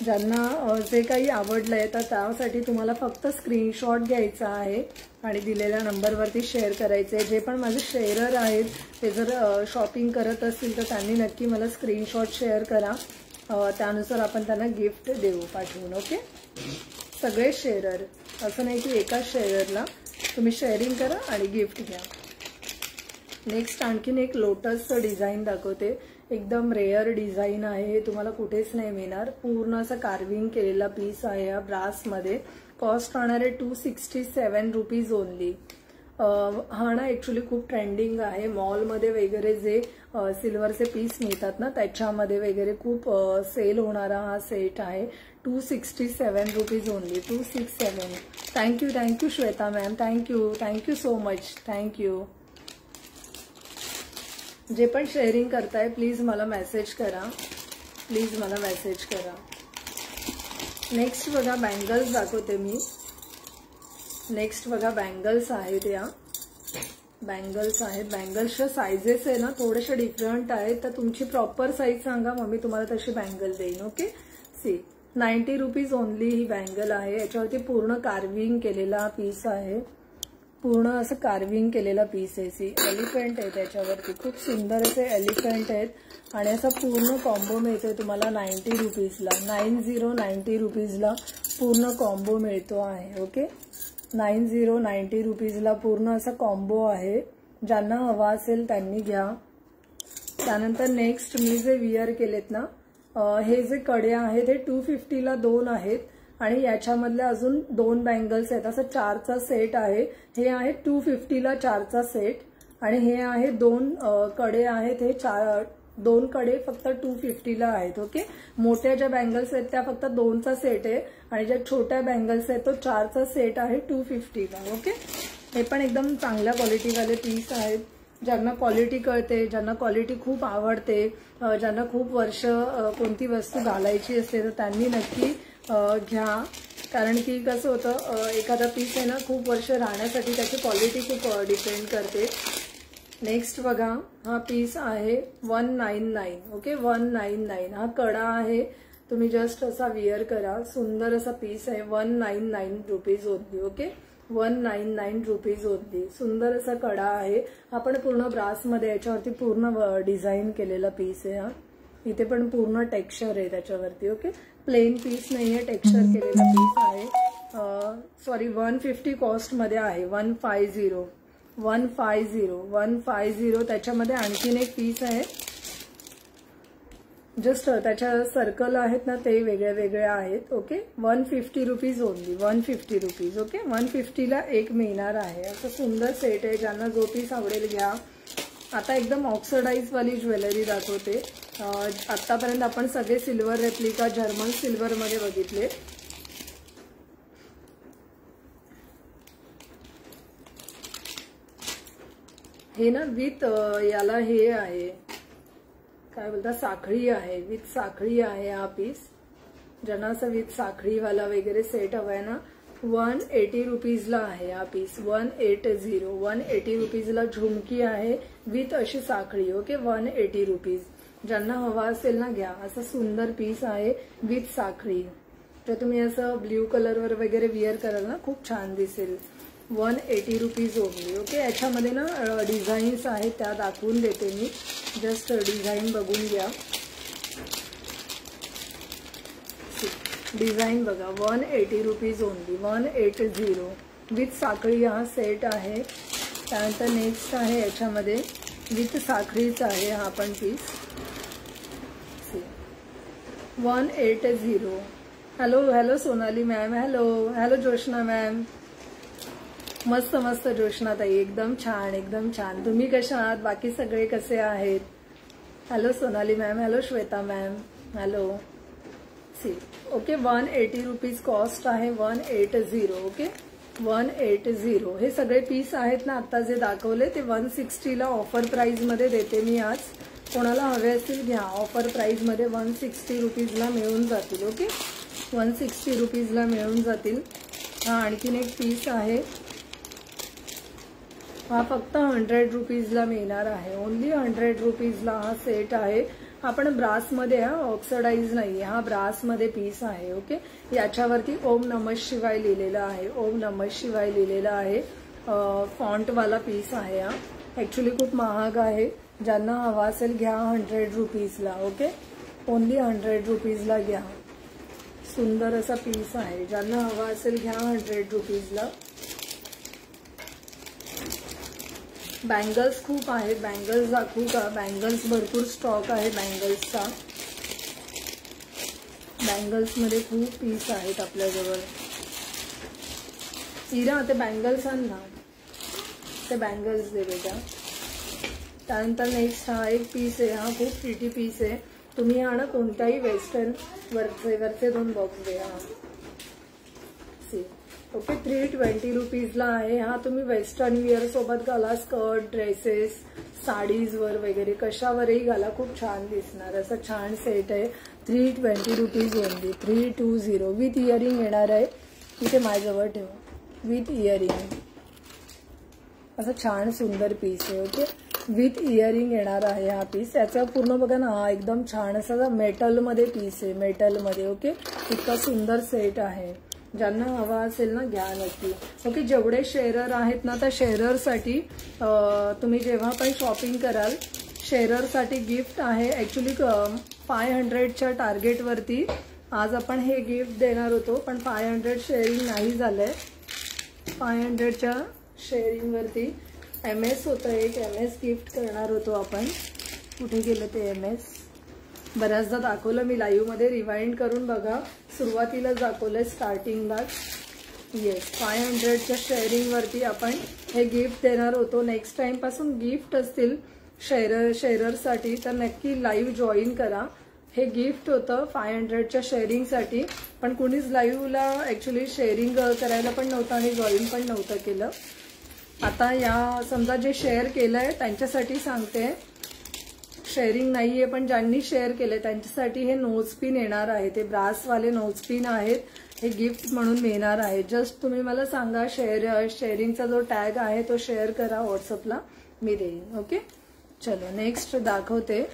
ज्यांना जे काही आवडलंय तर त्यासाठी तुम्हाला फक्त स्क्रीनशॉट घ्यायचा आहे आणि दिलेल्या नंबरवरती शेअर करायचे. जे पण माझे शेअरर आहेत ते जर शॉपिंग करत असतील तर त्यांनी नक्की मला स्क्रीनशॉट शेअर करा. त्यानुसार आपण त्यांना गिफ्ट देऊ पाठवून. ओके, सगळे शेअरर, असं नाही की एकाच शेअररला. तुम्ही शेअरिंग करा आणि गिफ्ट घ्या. नेक्स्ट आणखीन एक लोटसचं डिझाईन दाखवते. एकदम रेअर डिझाईन आहे. हे तुम्हाला कुठेच नाही मिळणार. पूर्ण असं कार्विंग केलेला पीस आहे हा ब्रासमध्ये. कॉस्ट राहणार आहे 267 रुपीज ओनली. हा ना ॲक्च्युली खूप ट्रेंडिंग आहे. मॉलमध्ये वगैरे जे सिल्वरचे पीस मिळतात ना त्याच्यामध्ये वगैरे खूप सेल होणारा हा सेट आहे. 267 rupees only. 267. Thank you Shweta ma'am. Thank you so much. Thank you. जे पण शेअरिंग करताय प्लीज मला मेसेज करा. नेक्स्ट बघा बँगल्स दाखवते मी. नेक्स्ट बघा बँगल्स आहेत. या बँगल्स आहेत. बँगल्सच्या साईजेस आहे ना थोडेसे डिफरंट आहेत. तर तुमची प्रॉपर साईज सांगा मग मी तुम्हाला तशी बँगल देईन. ओके. सी 90 रुपीज ओनली ही बँगल आहे. याच्यावरती पूर्ण कार्विंग केलेला पीस आहे. पूर्ण असं कार्विंग केलेला पीस आहे. सी एलिफंट आहे त्याच्यावरती. खूप सुंदर असे एलिफंट आहेत आणि असा पूर्ण कॉम्बो मिळतोय तुम्हाला 90 रुपीजला. 90 रुपीजला पूर्ण कॉम्बो मिळतो आहे. ओके. 90 रुपीजला पूर्ण असा कॉम्बो आहे. ज्यांना हवा असेल त्यांनी घ्या. त्यानंतर नेक्स्ट मी जे विअर केलेत ना हे जे कडे आहेत हे 250ला 2 आहेत आणि याच्यामधल्या अजून 2 बँगल्स आहेत. असं 4चा सेट आहे. हे आहे 250ला 4चा सेट आणि हे आहे 2 कडे आहेत. हे 2 कडे फक्त 250ला आहेत. ओके. मोठ्या ज्या बँगल्स आहेत त्या फक्त 2चा सेट आहे आणि ज्या छोट्या बँगल्स आहेत तो 4चा सेट आहे 250ला. ओके. हे पण एकदम चांगल्या क्वालिटीवाले पीस आहेत. ज्यांना क्वालिटी कळते, ज्यांना क्वालिटी खूप आवडते, ज्यांना खूप वर्ष कोणती वस्तू घालायची असते तर त्यांनी नक्की घ्या. कारण की कसं होतं एखादा पीस आहे ना खूप वर्ष राहण्यासाठी त्याची क्वालिटी खूप डिपेंड करते. नेक्स्ट बघा हा पीस आहे 199. ओके. 199 हा कडा आहे. तुम्ही जस्ट असा विअर करा. सुंदर असा पीस आहे. 199 rupees only. Okay. 199 rupees only. सुंदर असा कडा आहे. हा पण पूर्ण ब्रासमध्ये याच्यावरती पूर्ण डिझाईन केलेला पीस आहे. हा इथे पण पूर्ण टेक्स्चर आहे त्याच्यावरती. ओके. प्लेन पीस नाहीये, टेक्स्चर केलेला पीस आहे. सॉरी 150 कॉस्टमध्ये आहे. 150 त्याच्यामध्ये आणखीन एक पीस आहे. जस्ट त्याच्या सर्कल आहेत ना ते वेगळे वेगळे आहेत. Okay. 150 rupees only. 150 rupees. Okay. 150ला एक मिळणार आहे. असं सुंदर सेट आहे. ज्यांना जो पीस आवडेल घ्या. आता एकदम ऑक्सिडाइज वाली ज्वेलरी दाखवते. आतापर्यंत आपण सगळे सिल्वर रेप्लिका जर्मन सिल्वर मध्ये बघितले. हे ना विथ याला हे आहे काय बोलता साखळी आहे. विथ साखळी आहे हा पीस. ज्यांना असं विथ साखळीवाला वगैरे सेट हवाय ना 180 रुपीजला आहे हा पीस. 180 रुपीजला झुमकी आहे विथ अशी साखळी. ओके. 180 रुपीज. ज्यांना हवा असेल ना घ्या. असं सुंदर पीस आहे विथ साखळी. तर तुम्ही असं ब्ल्यू कलरवर वगैरे विअर कराल ना खूप छान दिसेल. 180 रुपीज ओनली. ओके. याच्यामध्ये ना डिझाईन्स आहेत त्या दाखवून देते मी. जस्ट डिझाईन बघून घ्या. डिझाईन बघा. 180 रुपीज ओनली. 180 विथ साखळी हा सेट आहे. त्यानंतर नेक्स्ट आहे याच्यामध्ये विथ साखळीचा आहे हा पण piece. 180. Hello Sonali ma'am. Hello Joshna ma'am. मस्त जोशना ताई. एकदम छान. तुम्ही कशा आहात? बाकी सगळे कसे आहेत? Hello Sonali ma'am. Hello Shweta ma'am. Hello. See. Okay. 180 rupees cost आहे. 180. ओके. 180. हे सगळे पीस आहेत ना आता जे दाखवले ते 160ला ऑफर प्राइस मध्ये देते मी आज. कोणाला हवे असतील घ्या. ऑफर प्राइस मध्ये 160 रुपीजला मिळून जातील. ओके. 160 रुपीजला मिळून जातील. हा आणखीन एक पीस आहे. हा फक्त 100 रुपीजला मिळणार आहे. ओनली 100 रुपीजला हा सेट आहे. हा पण ब्रासमध्ये हा ऑक्सिडाइज नाही. हा ब्रासमध्ये पीस आहे. ओके. याच्यावरती ओम नमः शिवाय लिहिलेला आहे. ओम नमः शिवाय लिहिलेला आहे. फॉन्टवाला पीस आहे हा. ऍक्च्युली खूप महाग आहे. ज्यांना हवा असेल घ्या 100 रुपीजला. ओके. ओनली 100 रुपीजला घ्या. सुंदर असा पीस आहे. ज्यांना हवा असेल घ्या 100 रुपीजला. बँगल्स खूप आहेत. बँगल्स दाखवू का? बँगल्स भरपूर स्टॉक आहे बँगल्सचा. बँगल्समध्ये खूप पीस आहेत आपल्याजवळ. इरा ते बँगल्स आण ना. ते बँगल्स दे बेटा. त्यानंतर नेक्स्ट हा एक पीस आहे, हा खूप प्रिटी पीस आहे. तुम्ही हा ना कोणत्याही वेस्टर्न वरचे 2 बॉक्स द्या. सी ओके, 320 रुपीजला आहे हा. तुम्ही वेस्टर्न वेअर सोबत घाला, स्कर्ट, ड्रेसेस, साडीजवर वगैरे कशावरही घाला, खूप छान दिसणार. असं छान सेट आहे. 320 रुपीज ओनली. 320 विथ इयरिंग येणार आहे. इथे माझ्याजवळ ठेवा, विथ इयरिंग. असं छान सुंदर पीस आहे. ओके, विथ इयरिंग येणार आहे हा पीस. याचा पूर्ण बघा ना, हा एकदम छान असा मेटलमध्ये पीस आहे, मेटलमध्ये. ओके, इतका सुंदर सेट आहे. ज्यांना हवा असेल ना घ्या नक्की. ओके, जेवढे शेअरर आहेत ना, त्या शेअररसाठी तुम्ही जेव्हा पण शॉपिंग कराल, शेअररसाठी गिफ्ट आहे. ॲक्च्युली 500च्या टार्गेटवरती आज आपण हे गिफ्ट देणार होतो, पण 500 शेअरिंग नाही झालंय. 500च्या शेअरिंगवरती MS होतं, एक MS गिफ्ट करणार होतो आपण. कुठे गेलं ते MS? बऱ्याचदा दाखवलं मी लाईव्हमध्ये, रिवाइंड करून बघा. सुरुवातीला दाखवलंय स्टार्टिंगलाच. येस, 500च्या शेअरिंगवरती आपण हे गिफ्ट देणार होतो. नेक्स्ट टाइम पासून गिफ्ट असतील शेअररसाठी तर नक्की लाईव्ह जॉईन करा. हे गिफ्ट होतं 500च्या शेअरिंगसाठी, पण कुणीच लाईव्हला ॲक्च्युली शेअरिंग करायला पण नव्हतं आणि जॉईन पण नव्हतं केलं. आता या समजा जे शेअर केलंय त्यांच्यासाठी सांगते, शेअरिंग नाहीये पण ज्यांनी शेअर केले त्यांच्यासाठी हे नोजपिन येणार आहे. ते ब्रासवाले नोजपिन आहेत, हे गिफ्ट म्हणून मिळणार आहे. जस्ट तुम्ही मला सांगा, शेअरिंगचा जो टॅग आहे तो शेअर करा व्हॉट्सअपला, मी देईन. ओके, चलो नेक्स्ट दाखवते.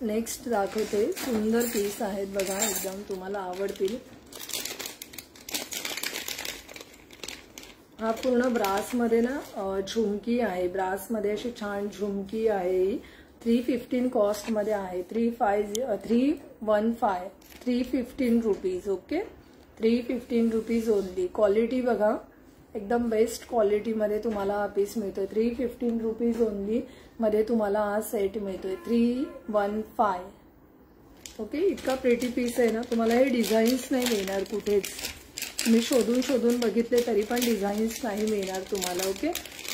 नेक्स्ट दाखवते. सुंदर पीस आहेत बघा, एकदम तुम्हाला आवडतील. हा पूर्ण ब्रासमध्ये ना झुमकी आहे. ब्रासमध्ये अशी छान झुमकी आहे. 315 कॉस्टमध्ये आहे. 315 rupees. Okay, 315 rupees only. Quality बघा, एकदम बेस्ट क्वालिटीमध्ये तुम्हाला हा पीस मिळतोय. 315 रुपीज ओनली मध्ये तुम्हाला हा सेट मिळतोय. 315. ओके, इतका प्रिटी पीस आहे ना, तुम्हाला हे डिझाईन्स नाही मिळणार कुठेच. मी शोधून बघितले तरी पण डिझाईन्स नाही मिळणार तुम्हाला. ओके,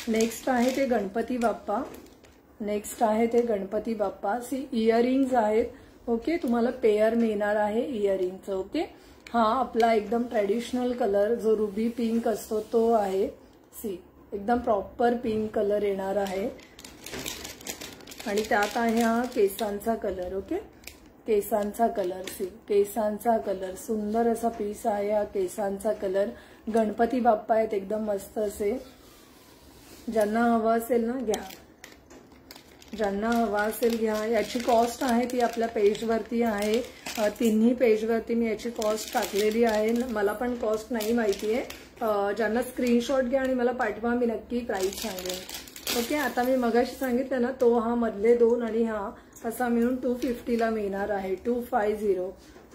नेक्स्ट आहे ते गणपती बाप्पा. सी इयरिंग्स आहेत. ओके, तुम्हाला पेअर मिळणार आहे इयरिंगचं. ओके, हा आपला एकदम ट्रेडिशनल कलर जो रुबी पिंक असतो तो आहे. सी एकदम प्रॉपर पिंक कलर येणार आहे. आणि त्यात आहे हा केसांचा कलर. ओके, केसांचा कलर. सी केसांचा कलर, सुंदर असा पीस आहे हा केसांचा कलर. गणपती बाप्पा आहेत एकदम मस्त असे. ज्यांना हवा असेल ना घ्या, ज्यांना हवा असेल घ्या. याची कॉस्ट आहे ती आपल्या पेजवरती आहे. तिन्ही पेजवरती मी याची कॉस्ट टाकलेली आहे. मला पण कॉस्ट नाही माहिती आहे. ज्यांना स्क्रीनशॉट घ्या आणि मला पाठवा, मी नक्की प्राइस सांगेन. ओके, आता मी मगाशी सांगितलं ना, तो हा मधले 2 आणि हा असा मिळून 250ला मिळणार आहे. 250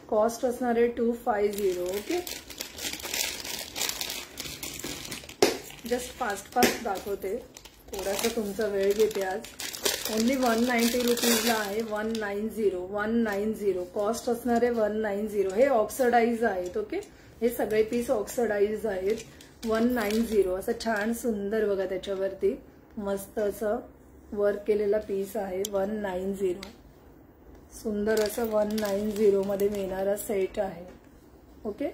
कॉस्ट असणार आहे. 250. ओके, जस्ट फास्ट दाखवते, थोडासा तुमचा वेळ घेते आज. ओनली 190 रुपीजला आहे. 190 कॉस्ट असणार आहे. 190. हे ऑक्सिडाइज आहेत. ओके, हे सगळे पीस ऑक्सिडाइज आहेत. 190 असं छान सुंदर बघा, त्याच्यावरती मस्त असं वर्क केलेला पीस आहे. 190 सुंदर असं 190 मध्ये मिळणारा सेट आहे. ओके,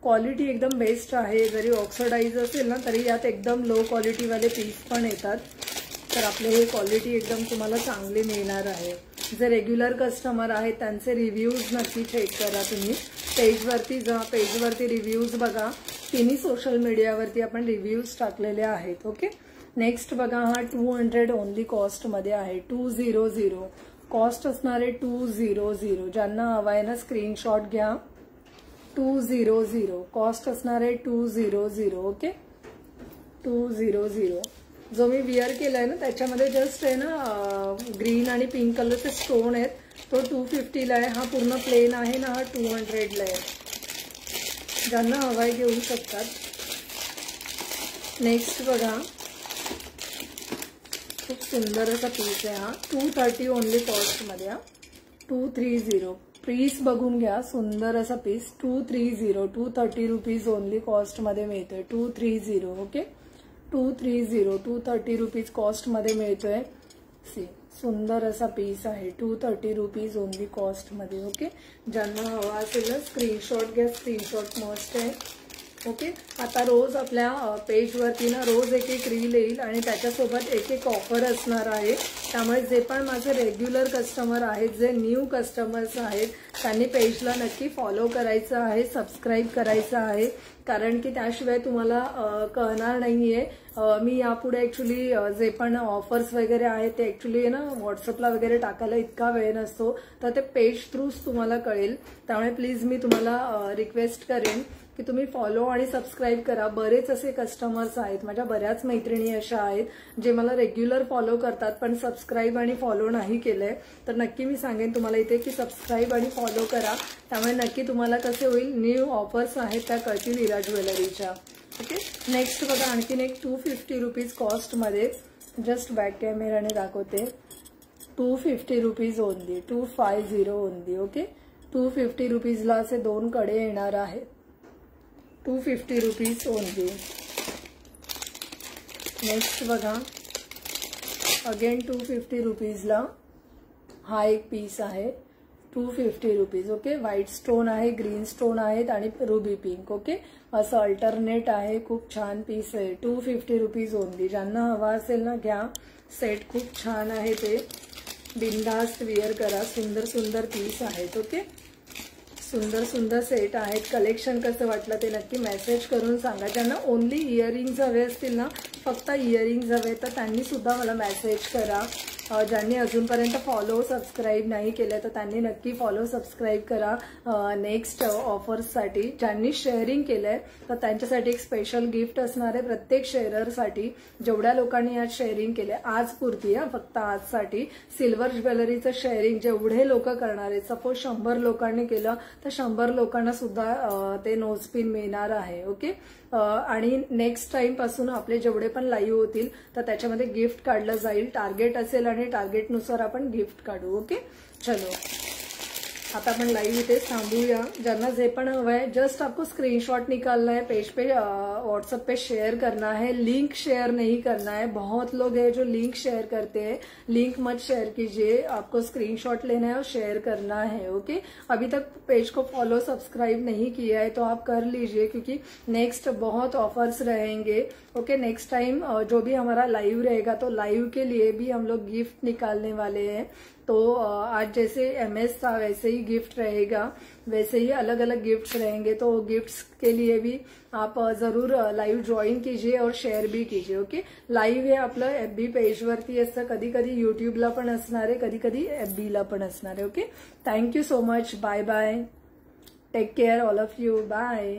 क्वालिटी एकदम बेस्ट आहे. जरी ऑक्सिडाइज असेल ना तरी यात एकदम लो क्वालिटीवाले पीस पण येतात. तर आपले हे क्वालिटी एकदम तुम्हाला चांगली मिळणार आहे. जे रेग्युलर कस्टमर आहेत त्यांचे रिव्ह्यूज नक्की चेक करा तुम्ही. पेजवरती जा, पेजवरती रिव्ह्यूज बघा. तिन्ही सोशल मीडियावरती आपण रिव्ह्यूज टाकलेले आहेत. ओके, नेक्स्ट बघा, हा 200 ओनली कॉस्टमध्ये आहे. 200 कॉस्ट असणार आहे. 200 ज्यांना हवा आहे ना स्क्रीनशॉट घ्या. 200 कॉस्ट असणार आहे. 200. ओके, 200 जो मी विअर केलाय ना त्याच्यामध्ये जस्ट आहे ना ग्रीन आणि पिंक कलरचे स्टोन आहेत. तो 250ला आहे. हा पूर्ण प्लेन आहे ना, हा 200ला आहे. ज्यांना हवाय घेऊ शकतात. नेक्स्ट बघा, खूप सुंदर असा पीस आहे हा. 230 ओनली कॉस्टमध्ये. 230 पीस बघून घ्या, सुंदर असा पीस 230 230 रुपीज ओनली कॉस्ट मध्ये मिळतोय. 230 ओके, 230 230 रुपीज कॉस्ट मध्ये मिळतोय. सी सुंदर असा पीस आहे, 230 रुपीज ओनली कॉस्ट मध्ये. ओके, ज्यांना हवा असेल ना स्क्रीनशॉट घ्या, स्क्रीनशॉट मस्ट आहे. ओके, आता रोज आपल्या पेजवरती ना रोज एक एक रील येईल आणि त्याच्यासोबत एक एक ऑफर असणार आहे. त्यामुळे जे पण माझे रेग्युलर कस्टमर आहेत, जे न्यू कस्टमर्स आहेत, त्यांनी पेजला नक्की फॉलो करायचं आहे, सबस्क्राईब करायचं आहे. कारण की त्याशिवाय तुम्हाला कळणार नाहीये. मी यापुढे ऍक्च्युली जे पण ऑफर्स वगैरे आहेत ते ऍक्च्युली ना व्हॉट्सअपला वगैरे टाकायला इतका वेळ नसतो, तर ते पेज थ्रूच तुम्हाला कळेल. त्यामुळे प्लीज मी तुम्हाला रिक्वेस्ट करेन की तुम्ही फॉलो आणि सबस्क्राईब करा. बरेच असे कस्टमर्स आहेत, माझ्या बऱ्याच मैत्रिणी अशा आहेत जे मला रेग्युलर फॉलो करतात पण सबस्क्राईब आणि फॉलो नाही केलंय. तर नक्की मी सांगेन तुम्हाला इथे की सबस्क्राईब आणि फॉलो करा. त्यामुळे नक्की तुम्हाला कसे होईल, न्यू ऑफर्स आहेत त्या कळतील इरा ज्वेलरीच्या. ओके, नेक्स्ट बघा आणखीन एक 250 रुपीज कॉस्ट मध्ये, जस्ट बॅक कॅमेराने दाखवते. 250 रुपीज ओनली, 250 ओनली. ओके, 250 रुपीजला असे 2 कडे येणार आहेत. 250 रुपीज ओनली. नेक्स्ट बघा अगेन 250 रुपीजला हा एक पीस आहे. 250 रुपीज. ओके, व्हाईट स्टोन आहे, ग्रीन स्टोन आहेत आणि रुबी पिंक. ओके, असं अल्टरनेट आहे, खूप छान पीस आहे. 250 रुपीज ओनली. ज्यांना हवा असेल ना घ्या, सेट खूप छान आहे, ते बिनधास्त वेअर करा. सुंदर सुंदर पीस आहेत. ओके, सुंदर सुंदर सेट आहेत. कलेक्शन कसं वाटलं ते नक्की मेसेज करून सांगा. ज्यांना ओनली इयरिंग्स हवे असतील ना, फक्त इयरिंग्स हवे, तर त्यांनी सुद्धा मला मेसेज करा. ज्यांनी अजूनपर्यंत फॉलो सबस्क्राईब नाही केलं तर त्यांनी नक्की फॉलो सबस्क्राईब करा नेक्स्ट ऑफर्ससाठी. ज्यांनी शेअरिंग केलंय तर त्यांच्यासाठी एक स्पेशल गिफ्ट असणार आहे प्रत्येक शेअररसाठी. जेवढ्या लोकांनी आज शेअरिंग केले, आज पुरती फक्त आजसाठी सिल्वर ज्वेलरीचं शेअरिंग जेवढे लोक करणार आहेत, सपोज 100 लोकांनी केलं तर 100 लोकांना सुद्धा ते नोजपिन मिळणार आहे. ओके, आणि नेक्स्ट टाइम पासून आपले जेवढे पण लाईव्ह होतील तर त्याच्यामध्ये गिफ्ट काढलं जाईल. टार्गेट असेल आणि टार्गेटनुसार आपण गिफ्ट काढू. ओके, चलो आता आपण लाइव इथे थांबूया. ज्यांना जे पण हवंय जस्ट आपको स्क्रीनशॉट निकालना है, पेज पे व्हाट्सएप पे शेयर करना है, लिंक शेयर नहीं करना है. बहुत लोग हैं जो लिंक शेयर करते हैं, लिंक मत शेयर कीजिए. आपको स्क्रीनशॉट लेना है और शेयर करना है. ओके, अभी तक पेज को फॉलो सब्सक्राइब नहीं किया है तो आप कर लीजिए क्योंकि नेक्स्ट बहुत ऑफर्स रहेंगे. ओके, नेक्स्ट टाइम जो भी हमारा लाइव रहेगा तो लाइव के लिए भी हम लोग गिफ्ट निकालने वाले हैं. तो आज जैसे एमएस था वैसे ही गिफ्ट रहेगा, वैसे ही अलग अलग गिफ्ट्स रहेंगे. तो गिफ्ट्स के लिए भी आप जरूर लाईव्ह जॉईन कीजिए और शेअर भी कीजिए. ओके, लाईव्ह हे आपलं एफबी पेजवरती असतं, कधी कधी युट्यूबला पण असणार आहे, कधी कधी एफबीला पण असणार आहे. Okay, thank you so much. Bye bye, take care all of you. Bye.